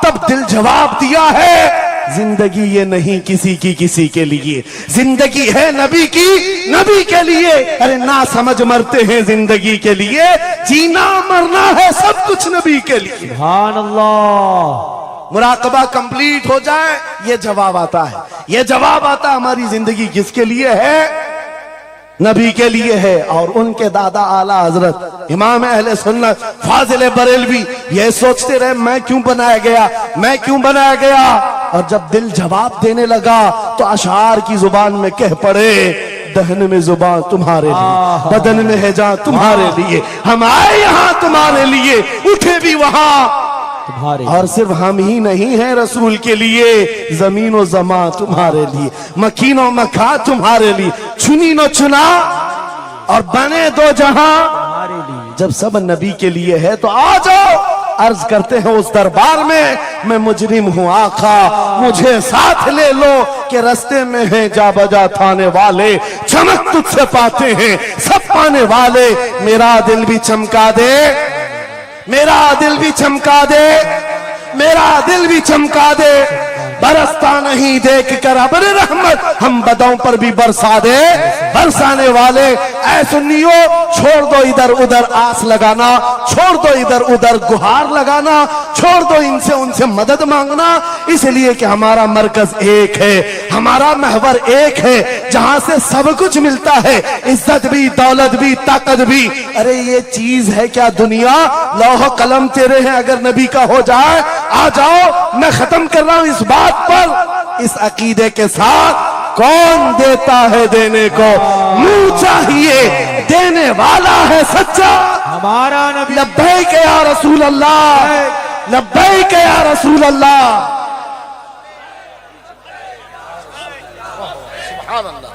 تب دل جواب دیا ہے زندگی یہ نہیں کسی کے لیے, زندگی ہے نبی کی نبی کے لیے. ارے نہ سمجھ مرتے ہیں زندگی کے لیے, جینا مرنا ہے سب کچھ نبی کے لیے. سبحان اللہ. مراقبہ کمپلیٹ ہو جائے یہ جواب آتا ہے, یہ جواب آتا ہماری زندگی کس کے لیے ہے؟ نبی کے لیے ہے. اور ان کے دادا اعلیٰ حضرت امام اہل سنت فاضل بریلوی یہ سوچتے رہے میں کیوں بنایا گیا, میں کیوں بنایا گیا. اور جب دل جواب دینے لگا تو اشعار کی زبان میں کہہ پڑے دہن میں زبان تمہارے لیے, بدن میں ہے جان تمہارے لیے, ہم آئے یہاں تمہارے لیے, اٹھے بھی وہاں تمہارے. اور صرف ہم ہی نہیں ہیں رسول کے لیے, زمین و زمان تمہارے لیے, مکین و مکھا تمہارے لیے, چنین و چنا اور بنے دو جہاں تمہارے لیے. جب سب نبی کے لیے ہے تو آ جاؤ, عرض کرتے ہیں اس دربار میں مجرم ہوں آقا مجھے ساتھ لے لو کہ رستے میں ہیں جا بجا تھانے والے, چمک تجھ سے پاتے ہیں سب پانے والے. میرا دل بھی چمکا دے, میرا دل بھی چمکا دے, میرا دل بھی چمکا دے, برستا نہیں دیکھ کر ابر رحمت ہم بدوں پر بھی برسا دے. برسانے والے اے سنیو چھوڑ دو ادھر ادھر آس لگانا, چھوڑ دو ادھر ادھر گہار لگانا, چھوڑ دو ان سے مدد مانگنا, اس لیے کہ ہمارا مرکز ایک ہے, ہمارا محور ایک ہے جہاں سے سب کچھ ملتا ہے, عزت بھی دولت بھی طاقت بھی. ارے یہ چیز ہے کیا دنیا, لوح و قلم تیرے ہیں اگر نبی کا ہو جائے آ جاؤ. میں ختم کر رہا ہوں اس بات پر, اس عقیدے کے ساتھ کون دیتا ہے دینے کو, منہ چاہیے دینے والا ہے سچا ہمارا نبی. لبیک یا رسول اللہ, لبیک یا رسول اللہ. سبحان اللہ.